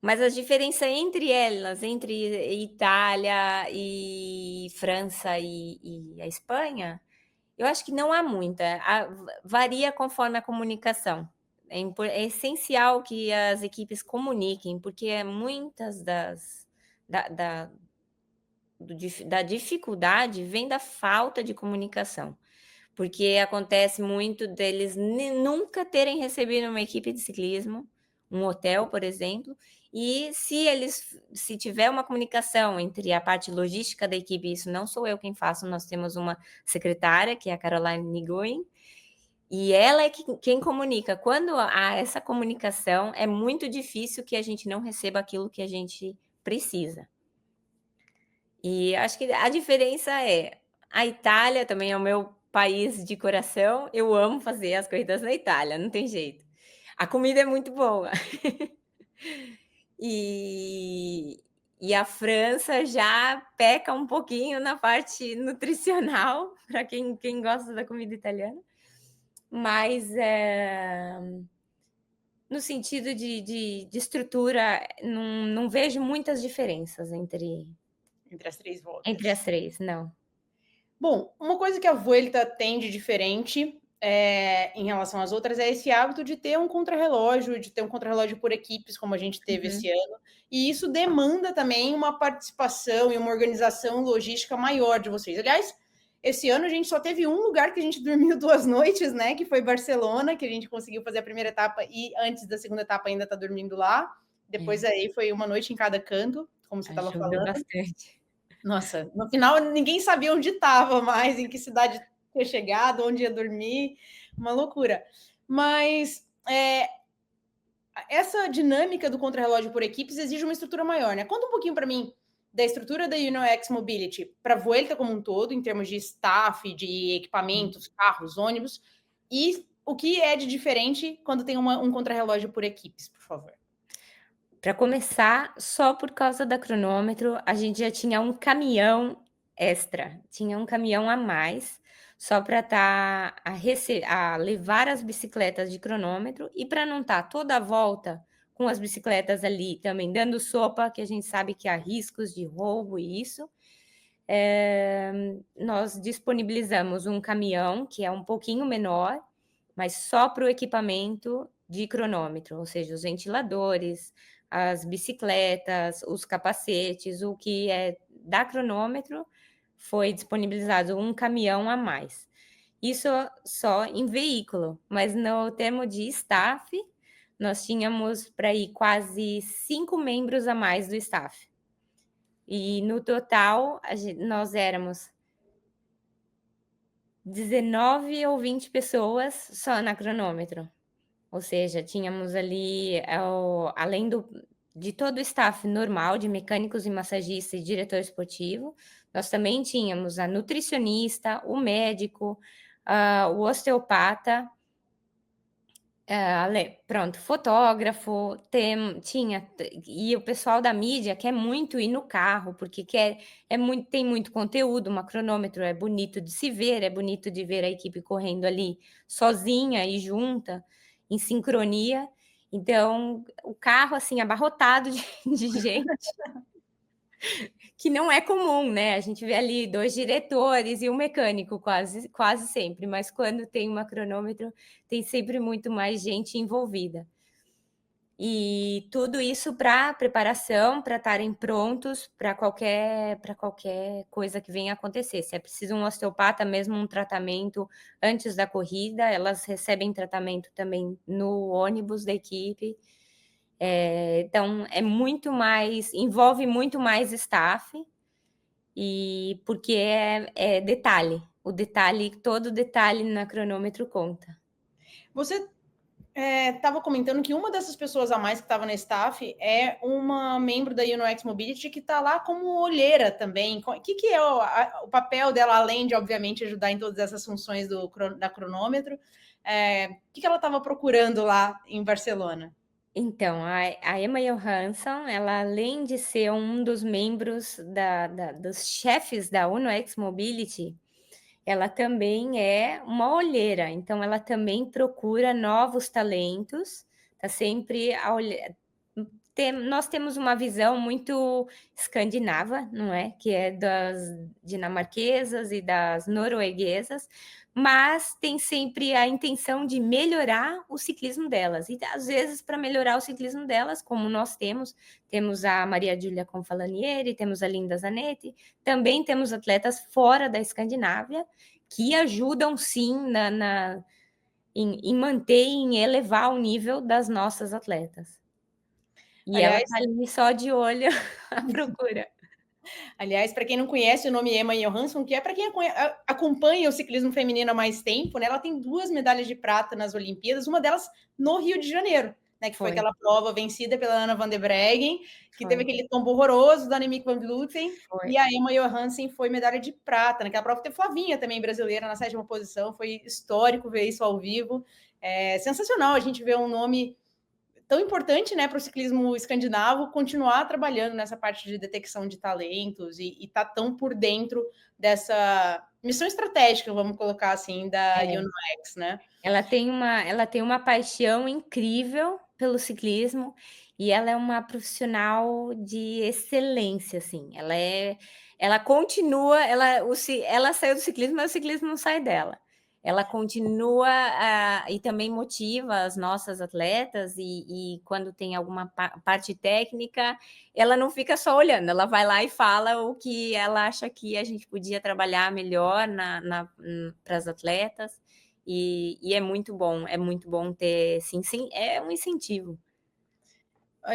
Mas a diferença entre elas, entre Itália e França e a Espanha, eu acho que não há muita. Varia conforme a comunicação. É essencial que as equipes comuniquem, porque muitas da dificuldade vem da falta de comunicação. Porque acontece muito deles nunca terem recebido uma equipe de ciclismo, um hotel, por exemplo, e se tiver uma comunicação entre a parte logística da equipe, isso não sou eu quem faço, nós temos uma secretária, que é a Caroline Nigoin, e ela é quem comunica. Quando há essa comunicação, é muito difícil que a gente não receba aquilo que a gente precisa. E acho que a diferença é, a Itália também é o meu país de coração, eu amo fazer as corridas na Itália, não tem jeito. A comida é muito boa. E a França já peca um pouquinho na parte nutricional, para quem gosta da comida italiana, mas no sentido de estrutura, não vejo muitas diferenças entre Entre as 3 voltas. as 3, não. Bom, uma coisa que a Vuelta tem de diferente em relação às outras é esse hábito de ter um contrarrelógio, por equipes, como a gente teve esse ano. E isso demanda também uma participação e uma organização logística maior de vocês. Aliás, esse ano a gente só teve um lugar que a gente dormiu 2 noites, né? Que foi Barcelona, que a gente conseguiu fazer a primeira etapa e antes da segunda etapa ainda tá dormindo lá. Depois aí foi uma noite em cada canto, como você estava falando. Bastante. Nossa, no final ninguém sabia onde estava mais, em que cidade tinha chegado, onde ia dormir, uma loucura. Mas essa dinâmica do contrarrelógio por equipes exige uma estrutura maior, né? Conta um pouquinho para mim da estrutura da UnoX Mobility para a Vuelta como um todo, em termos de staff, de equipamentos, carros, ônibus, e o que é de diferente quando tem um contrarrelógio por equipes, por favor. Para começar, só por causa da cronômetro, a gente já tinha um caminhão extra, tinha um caminhão a mais, só para estar a levar as bicicletas de cronômetro e para não estar toda a volta com as bicicletas ali também dando sopa, que a gente sabe que há riscos de roubo e isso. Nós disponibilizamos um caminhão que é um pouquinho menor, mas só para o equipamento de cronômetro, ou seja, os ventiladores, as bicicletas, os capacetes, o que é da cronômetro, foi disponibilizado um caminhão a mais. Isso só em veículo, mas no termo de staff, nós tínhamos para ir quase 5 membros a mais do staff. E no total, nós éramos 19 ou 20 pessoas só na cronômetro. Ou seja, tínhamos ali, além de todo o staff normal, de mecânicos e massagistas e diretor esportivo, nós também tínhamos a nutricionista, o médico, o osteopata, pronto, fotógrafo, e o pessoal da mídia quer muito ir no carro, porque tem muito conteúdo, uma cronômetro é bonito de se ver, é bonito de ver a equipe correndo ali sozinha e junta, em sincronia. Então, o carro, assim, abarrotado de gente, que não é comum, né? A gente vê ali 2 diretores e um mecânico quase sempre, mas quando tem uma cronômetro, tem sempre muito mais gente envolvida. E tudo isso para preparação, para estarem prontos para qualquer coisa que venha acontecer. Se é preciso um osteopata, mesmo um tratamento antes da corrida, elas recebem tratamento também no ônibus da equipe. Então, envolve muito mais staff, e porque é detalhe. Todo detalhe na cronômetro conta. Você estava comentando que uma dessas pessoas a mais que estava na staff é uma membro da UNOX Mobility que está lá como olheira também. O que é o papel dela, além de, obviamente, ajudar em todas essas funções da cronômetro? O que ela estava procurando lá em Barcelona? Então, a Emma Johansson, ela além de ser um dos membros dos chefes da UNOX Mobility, ela também é uma olheira, então ela também procura novos talentos, tá sempre a olhar. Nós temos uma visão muito escandinava, não é? Que é das dinamarquesas e das norueguesas, mas tem sempre a intenção de melhorar o ciclismo delas. E às vezes, para melhorar o ciclismo delas, como nós temos a Maria Giulia Confalonieri, temos a Linda Zanetti, também temos atletas fora da Escandinávia que ajudam sim em manter, em elevar o nível das nossas atletas. E ela Aliás, tá ali só de olho à procura. Aliás, para quem não conhece o nome Emma Johansson, que é para quem acompanha o ciclismo feminino há mais tempo, né? Ela tem 2 medalhas de prata nas Olimpíadas, uma delas no Rio de Janeiro, né? Que foi aquela prova vencida pela Ana van der Breggen, que teve aquele tombo horroroso da Annemiek van Vleuten, e a Emma Johansson foi medalha de prata. Naquela prova teve Flavinha também, brasileira, na 7ª posição. Foi histórico ver isso ao vivo. É sensacional a gente ver um nome tão importante, né, para o ciclismo escandinavo continuar trabalhando nessa parte de detecção de talentos e tá tão por dentro dessa missão estratégica, vamos colocar assim, da UNOX, né? Ela tem uma paixão incrível pelo ciclismo e ela é uma profissional de excelência, assim. Ela continua, ela saiu do ciclismo, mas o ciclismo não sai dela. Ela continua e também motiva as nossas atletas e quando tem alguma parte técnica, ela não fica só olhando, ela vai lá e fala o que ela acha que a gente podia trabalhar melhor para as atletas. E é muito bom ter, sim, é um incentivo.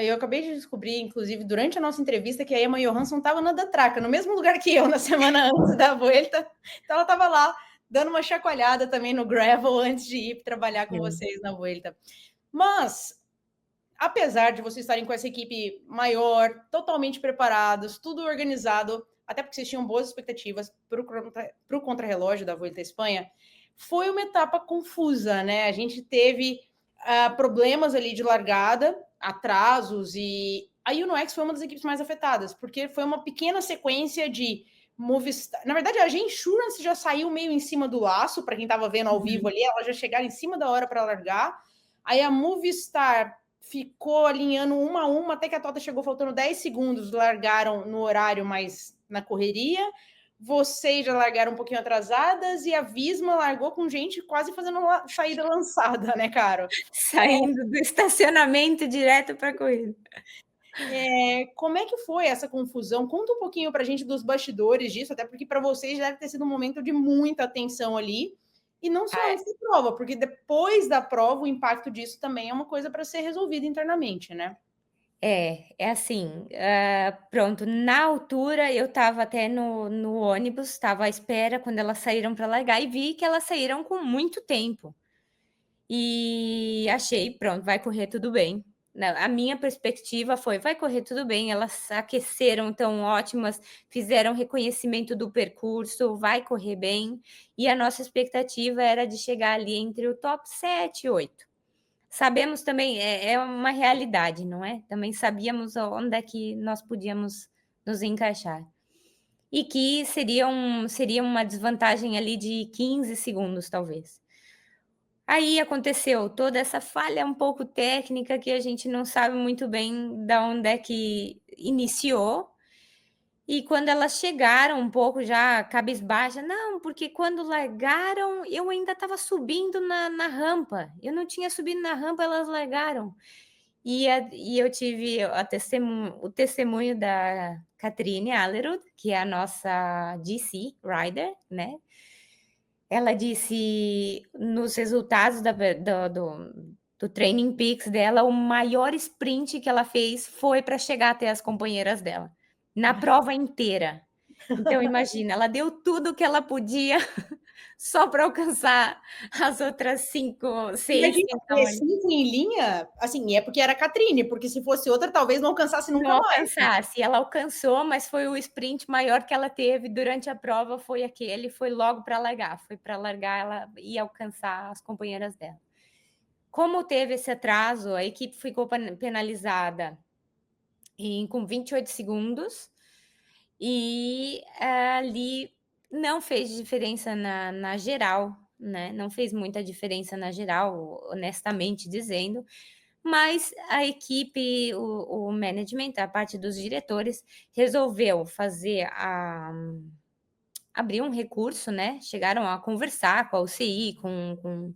Eu acabei de descobrir, inclusive, durante a nossa entrevista, que a Emma Johansson estava na Datraca, no mesmo lugar que eu, na semana antes da Vuelta. Então, ela estava lá, dando uma chacoalhada também no gravel, antes de ir trabalhar com vocês na Vuelta. Mas, apesar de vocês estarem com essa equipe maior, totalmente preparados, tudo organizado, até porque vocês tinham boas expectativas para o contrarrelógio da Vuelta à Espanha, foi uma etapa confusa, né? A gente teve problemas ali de largada, atrasos, e a UNOX foi uma das equipes mais afetadas, porque foi uma pequena sequência de Movistar. Na verdade, a G-Insurance já saiu meio em cima do laço, para quem estava vendo ao vivo ali, ela já chegaram em cima da hora para largar. Aí a Movistar ficou alinhando uma a uma, até que a Tota chegou faltando 10 segundos, largaram no horário, mas na correria. Vocês já largaram um pouquinho atrasadas e a Visma largou com gente quase fazendo uma saída lançada, né, Caro? Saindo do estacionamento direto para a corrida. Como é que foi essa confusão? Conta um pouquinho para a gente dos bastidores disso, até porque para vocês deve ter sido um momento de muita atenção ali. E não só antes da prova, porque depois da prova o impacto disso também é uma coisa para ser resolvida internamente, né? É assim, pronto, na altura eu estava até no ônibus, estava à espera quando elas saíram para largar e vi que elas saíram com muito tempo. E achei, pronto, vai correr tudo bem. A minha perspectiva foi, vai correr tudo bem, elas aqueceram tão ótimas, fizeram reconhecimento do percurso, vai correr bem. E a nossa expectativa era de chegar ali entre o top 7 e 8. Sabemos também, é uma realidade, não é? Também sabíamos onde é que nós podíamos nos encaixar. E que seria uma desvantagem ali de 15 segundos, talvez. Aí aconteceu toda essa falha um pouco técnica que a gente não sabe muito bem de onde é que iniciou. E quando elas chegaram um pouco já cabisbaixa, não, porque quando largaram eu ainda estava subindo na rampa. Eu não tinha subido na rampa, elas largaram. E eu tive o testemunho da Katrine Allerud, que é a nossa GC Rider, né? Ela disse nos resultados do Training Peaks dela, o maior sprint que ela fez foi para chegar até as companheiras dela, na prova inteira. Então, imagina, ela deu tudo o que ela podia só para alcançar as outras 6 que estavam ali. 5 em linha, assim, é porque era a Catrine, porque se fosse outra, talvez não alcançasse nunca Não mais. alcançasse. Ela alcançou, mas foi o sprint maior que ela teve durante a prova, foi aquele, foi logo para largar. Foi para largar, ela ia alcançar as companheiras dela. Como teve esse atraso, a equipe ficou penalizada com 28 segundos e ali não fez diferença na geral, né? Não fez muita diferença na geral, honestamente dizendo, mas a equipe, o management, a parte dos diretores, resolveu abrir um recurso, né? Chegaram a conversar com a UCI, com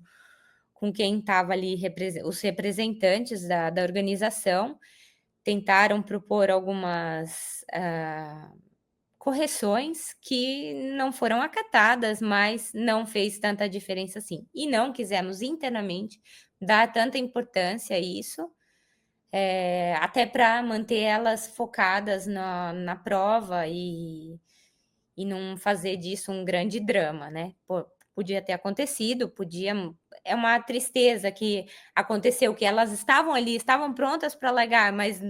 quem estava ali, os representantes da organização, tentaram propor algumas correções que não foram acatadas, mas não fez tanta diferença assim. E não quisemos internamente dar tanta importância a isso, até para manter elas focadas na prova e não fazer disso um grande drama, né? Podia ter acontecido, é uma tristeza que aconteceu, que elas estavam ali, estavam prontas para largar, mas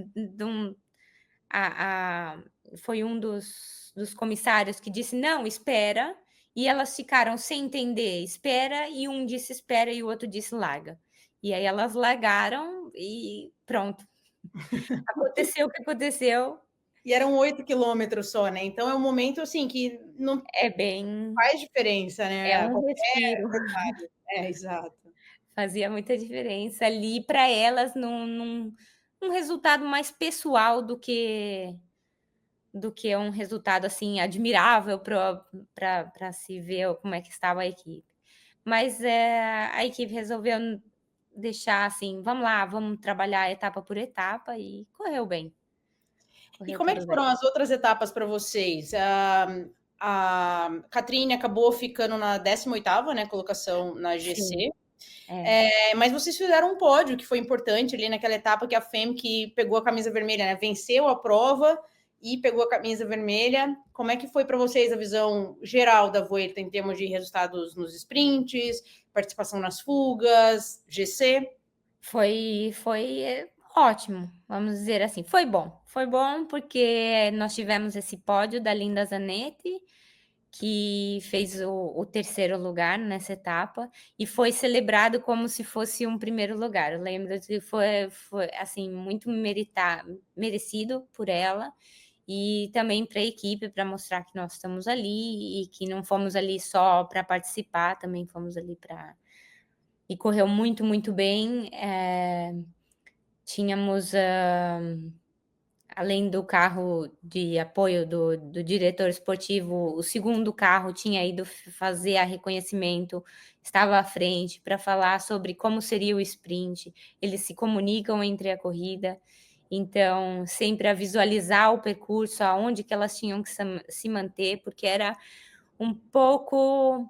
foi um dos comissários que disse, não, espera, e elas ficaram sem entender, espera, e um disse espera e o outro disse larga. E aí elas largaram e pronto. Aconteceu o que aconteceu. E eram 8 quilômetros só, né? Então é um momento assim que não faz diferença, né? É um respiro. Exato. Fazia muita diferença ali para elas num resultado mais pessoal do que um resultado assim admirável para se ver como é que estava a equipe. Mas a equipe resolveu deixar assim, vamos lá, vamos trabalhar etapa por etapa e correu bem. E como é que foram as outras etapas para vocês? A Catrine acabou ficando na 18ª, né, colocação na GC. Mas vocês fizeram um pódio, que foi importante ali naquela etapa que a FEM que pegou a camisa vermelha, né, venceu a prova e pegou a camisa vermelha. Como é que foi para vocês a visão geral da Vuelta em termos de resultados nos sprints, participação nas fugas, GC? Foi ótimo, vamos dizer assim. Foi bom porque nós tivemos esse pódio da Linda Zanetti, que fez o terceiro lugar nessa etapa e foi celebrado como se fosse um primeiro lugar. Eu lembro que foi assim muito merecido por ela e também para a equipe, para mostrar que nós estamos ali e que não fomos ali só para participar, também fomos ali para... E correu muito, muito bem. Tínhamos, além do carro de apoio do diretor esportivo, o segundo carro tinha ido fazer a reconhecimento, estava à frente para falar sobre como seria o sprint. Eles se comunicam entre a corrida, então sempre a visualizar o percurso, aonde que elas tinham que se manter, porque era um pouco...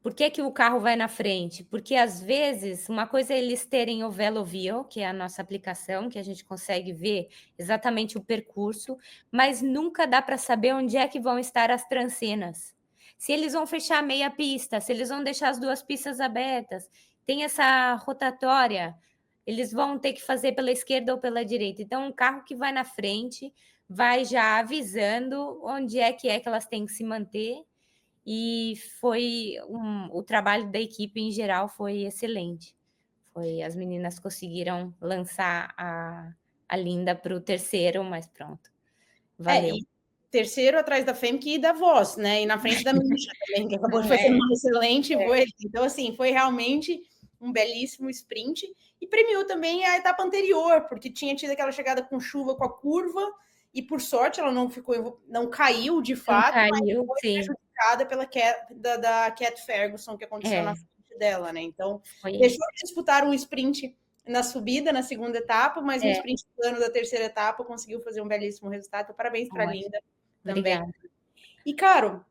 Por que o carro vai na frente? Porque, às vezes, uma coisa é eles terem o VeloVio, que é a nossa aplicação, que a gente consegue ver exatamente o percurso, mas nunca dá para saber onde é que vão estar as trancenas. Se eles vão fechar meia pista, se eles vão deixar as 2 pistas abertas, tem essa rotatória, eles vão ter que fazer pela esquerda ou pela direita. Então, um carro que vai na frente vai já avisando onde é que elas têm que se manter. E o trabalho da equipe em geral foi excelente. As meninas conseguiram lançar a Linda para o terceiro, mas pronto, valeu. Terceiro atrás da FEM e da Voz, né? E na frente da Misha também, que acabou de fazer uma excelente Vuelta. Então, assim, foi realmente um belíssimo sprint e premiou também a etapa anterior, porque tinha tido aquela chegada com chuva, com a curva, e por sorte ela não caiu de fato, mas foi prejudicada pela queda da Cat Ferguson, que aconteceu na frente dela, né? Então, deixou de disputar um sprint na subida, na segunda etapa, mas no sprint plano da terceira etapa conseguiu fazer um belíssimo resultado. Parabéns para a Linda também. Obrigada. E, Caro,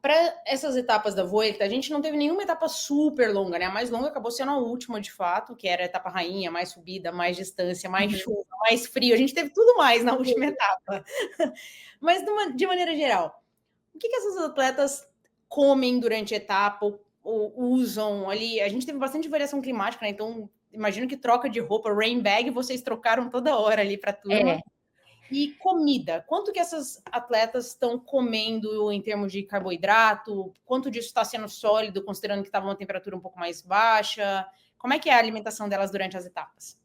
para essas etapas da Vuelta, a gente não teve nenhuma etapa super longa, né? A mais longa acabou sendo a última, de fato, que era a etapa rainha, mais subida, mais distância, mais chuva, mais frio. A gente teve tudo mais na última etapa. Mas, de maneira geral, o que essas atletas comem durante a etapa ou usam ali? A gente teve bastante variação climática, né? Então, imagino que troca de roupa, rain bag, vocês trocaram toda hora ali para a turma. É, E comida, quanto que essas atletas estão comendo em termos de carboidrato? Quanto disso está sendo sólido, considerando que estava uma temperatura um pouco mais baixa? Como é que é a alimentação delas durante as etapas?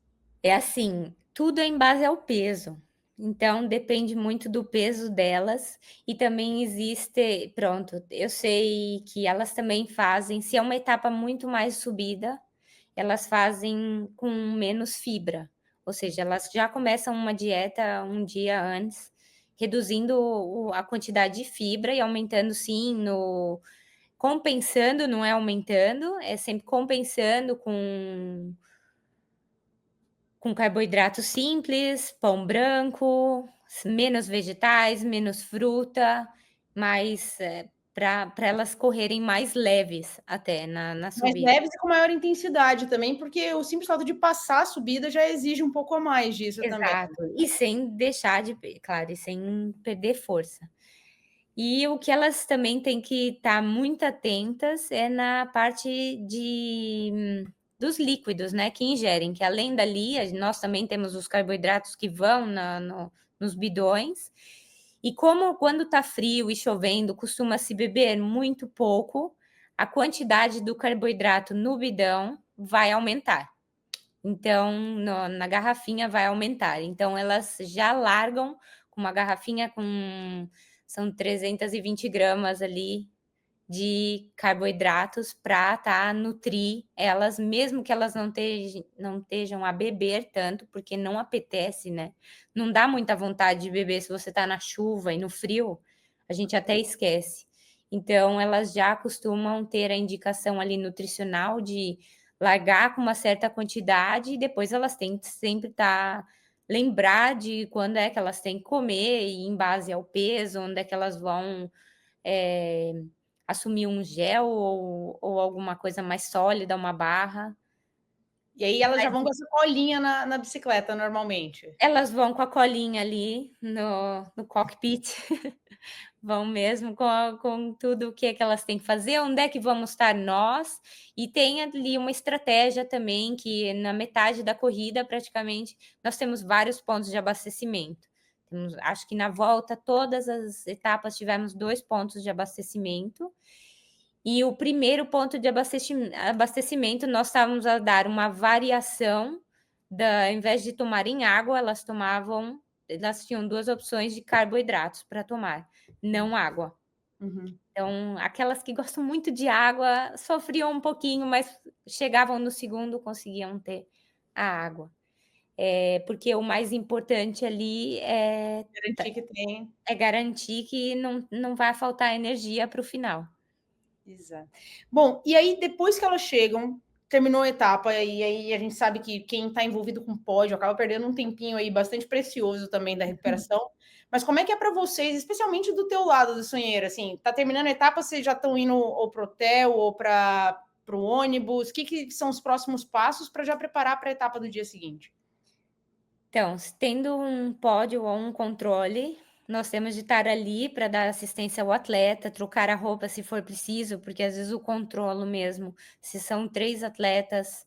é assim, tudo é em base ao peso. Então, depende muito do peso delas. E também existe, pronto, eu sei que elas também fazem, se é uma etapa muito mais subida, elas fazem com menos fibra. Ou seja, elas já começam uma dieta um dia antes, reduzindo a quantidade de fibra e aumentando, sim, compensando, não é aumentando, é sempre compensando com carboidrato simples, pão branco, menos vegetais, menos fruta, mais para elas correrem mais leves até na Mais subida. leves e com maior intensidade também, porque o simples fato de passar a subida já exige um pouco a mais disso também. Exato, e sem deixar de, claro, e sem perder força. E o que elas também têm que estar muito atentas é na parte dos líquidos, né, que ingerem, que além dali, nós também temos os carboidratos que vão nos bidões, e como quando está frio e chovendo, costuma se beber muito pouco, a quantidade do carboidrato no bidão vai aumentar. Então, na garrafinha vai aumentar. Então, elas já largam com uma garrafinha são 320 gramas ali de carboidratos para nutrir elas, mesmo que elas não estejam a beber tanto, porque não apetece, né? Não dá muita vontade de beber se você está na chuva e no frio, a gente até esquece. Então, elas já costumam ter a indicação ali nutricional de largar com uma certa quantidade e depois elas têm que sempre lembrar de quando é que elas têm que comer e em base ao peso, onde é que elas vão assumir um gel ou alguma coisa mais sólida, uma barra. E aí elas já vão com essa colinha na bicicleta, normalmente. Elas vão com a colinha ali no cockpit, vão mesmo com tudo o que é que elas têm que fazer, onde é que vamos estar nós, e tem ali uma estratégia também que na metade da corrida, praticamente, nós temos vários pontos de abastecimento. Acho que na volta, todas as etapas tivemos 2 pontos de abastecimento, e o primeiro ponto de abastecimento, nós estávamos a dar uma variação, ao invés de tomarem água, elas tinham 2 opções de carboidratos para tomar, não água. Uhum. Então, aquelas que gostam muito de água sofriam um pouquinho, mas chegavam no segundo, conseguiam ter a água. Porque o mais importante ali Garantir que tem. é garantir que não vai faltar energia para o final. Exato. Bom, e aí depois que elas chegam, terminou a etapa, e aí a gente sabe que quem está envolvido com pódio acaba perdendo um tempinho aí bastante precioso também da recuperação. Mas como é que é para vocês, especialmente do teu lado do sonheiro? Assim, tá terminando a etapa, vocês já estão indo ou pro hotel ou para o ônibus? O que são os próximos passos para já preparar para a etapa do dia seguinte? Então, tendo um pódio ou um controle, nós temos de estar ali para dar assistência ao atleta, trocar a roupa se for preciso, porque às vezes o controle mesmo, se são 3 atletas,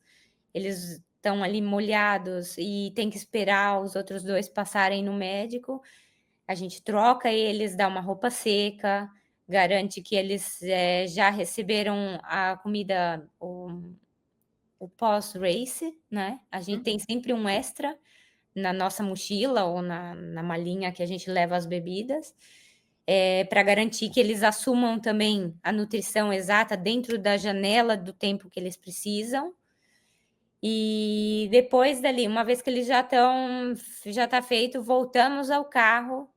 eles estão ali molhados e tem que esperar os outros 2 passarem no médico, a gente troca eles, dá uma roupa seca, garante que eles já receberam a comida, o pós-race, né? A gente tem sempre um extra na nossa mochila ou na malinha que a gente leva as bebidas, para garantir que eles assumam também a nutrição exata dentro da janela do tempo que eles precisam. E depois dali, uma vez que eles já está feito, voltamos ao carro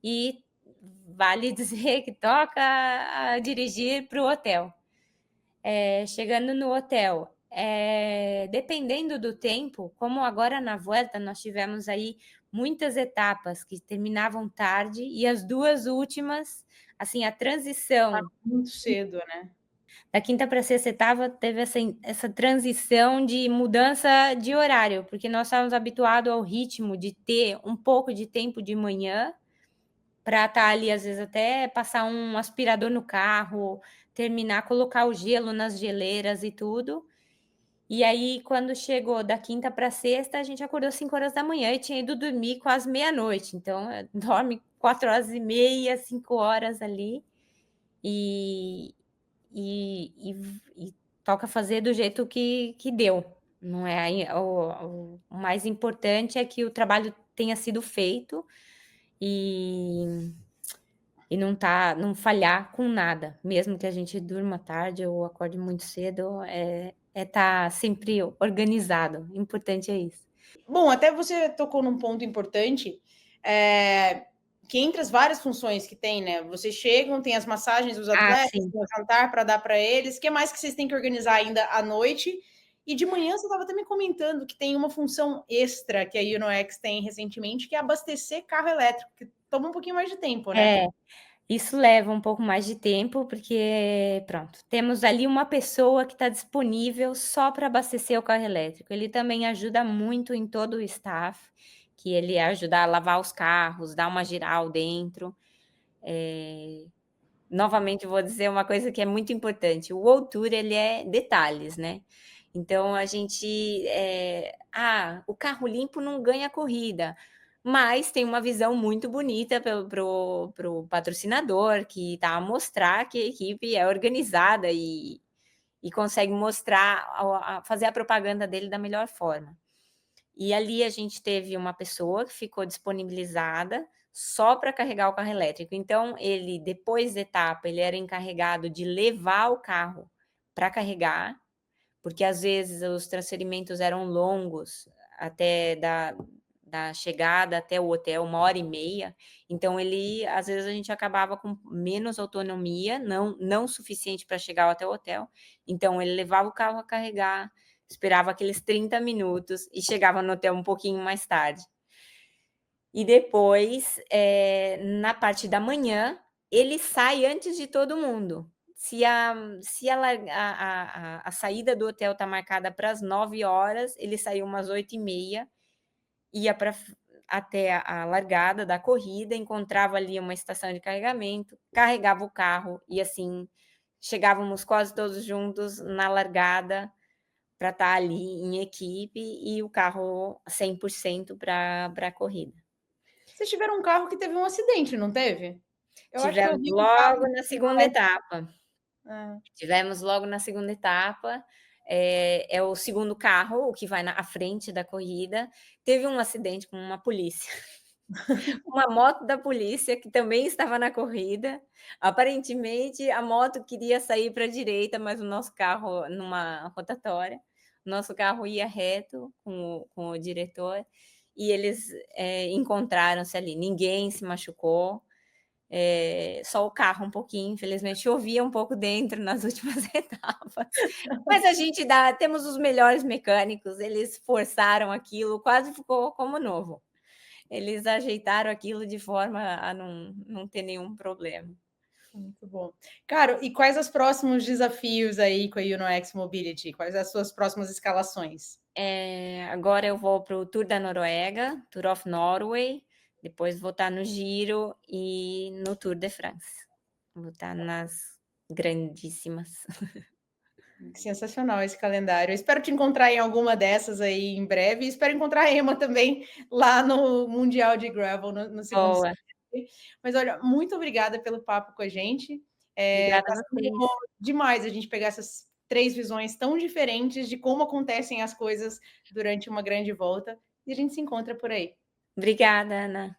e vale dizer que toca a dirigir para o hotel. Chegando no hotel, dependendo do tempo, como agora na Vuelta nós tivemos aí muitas etapas que terminavam tarde e as 2 últimas, assim, a transição Muito cedo, né? da quinta para sexta etapa teve essa transição de mudança de horário, porque nós estávamos habituados ao ritmo de ter um pouco de tempo de manhã para estar ali, às vezes, até passar um aspirador no carro, terminar, colocar o gelo nas geleiras e tudo. E aí, quando chegou da quinta para sexta, a gente acordou 5 horas da manhã e tinha ido dormir quase meia-noite. Então, dorme 4 horas e meia, 5 horas ali e, e toca fazer do jeito que deu. Não é o mais importante é que o trabalho tenha sido feito e não falhar com nada, mesmo que a gente durma tarde ou acorde muito cedo, estar sempre organizado. O importante é isso. Bom, até você tocou num ponto importante, que entre as várias funções que tem, né? Vocês chegam, tem as massagens dos atletas, Sim. tem o jantar para dar para eles. O que mais que vocês têm que organizar ainda à noite? E de manhã você estava também comentando que tem uma função extra que a UNOX tem recentemente, que é abastecer carro elétrico, que toma um pouquinho mais de tempo, né? Isso leva um pouco mais de tempo, porque, pronto, temos ali uma pessoa que está disponível só para abastecer o carro elétrico. Ele também ajuda muito em todo o staff, que ele ajuda a lavar os carros, dar uma geral dentro. Novamente, vou dizer uma coisa que é muito importante. O World Tour, ele é detalhes, né? Então, a gente... o carro limpo não ganha corrida, mas tem uma visão muito bonita pro patrocinador, que está a mostrar que a equipe é organizada e consegue mostrar, fazer a propaganda dele da melhor forma. E ali a gente teve uma pessoa que ficou disponibilizada só para carregar o carro elétrico. Então, ele, depois da etapa, ele era encarregado de levar o carro para carregar, porque às vezes os transferimentos eram longos, até da chegada até o hotel, 1h30. Então, às vezes a gente acabava com menos autonomia, não suficiente para chegar até o hotel. Então, ele levava o carro a carregar, esperava aqueles 30 minutos e chegava no hotel um pouquinho mais tarde. E depois, na parte da manhã, ele sai antes de todo mundo. Se a saída do hotel está marcada para as 9 horas, ele saiu umas 8h30, ia até a largada da corrida, encontrava ali uma estação de carregamento, carregava o carro e assim chegávamos quase todos juntos na largada para estar ali em equipe e o carro 100% para a corrida. Vocês tiveram um carro que teve um acidente, não teve? Eu acho que eu Tivemos vi um logo carro. na segunda etapa. É. Tivemos logo na segunda etapa. É o segundo carro, o que vai à frente da corrida. Teve um acidente com uma polícia. Uma moto da polícia que também estava na corrida. Aparentemente, a moto queria sair para a direita, mas o nosso carro, numa rotatória, o nosso carro ia reto com o diretor e eles encontraram-se ali. Ninguém se machucou. Só o carro um pouquinho, infelizmente chovia um pouco dentro nas últimas etapas, mas a gente temos os melhores mecânicos, eles forçaram aquilo, quase ficou como novo. Eles ajeitaram aquilo de forma a não ter nenhum problema. Muito bom. Caro, e quais os próximos desafios aí com a UNOX Mobility? Quais as suas próximas escalações? Agora eu vou para o Tour da Noruega, Tour of Norway, depois vou estar no Giro e no Tour de France. Vou estar nas grandíssimas. Sensacional esse calendário. Eu espero te encontrar em alguma dessas aí em breve. E espero encontrar a Emma também lá no Mundial de Gravel no segundo Boa. semestre. Mas olha, muito obrigada pelo papo com a gente. Obrigada Tá a vocês. sendo demais a gente pegar essas 3 visões tão diferentes de como acontecem as coisas durante uma grande volta. E a gente se encontra por aí. Obrigada, Ana.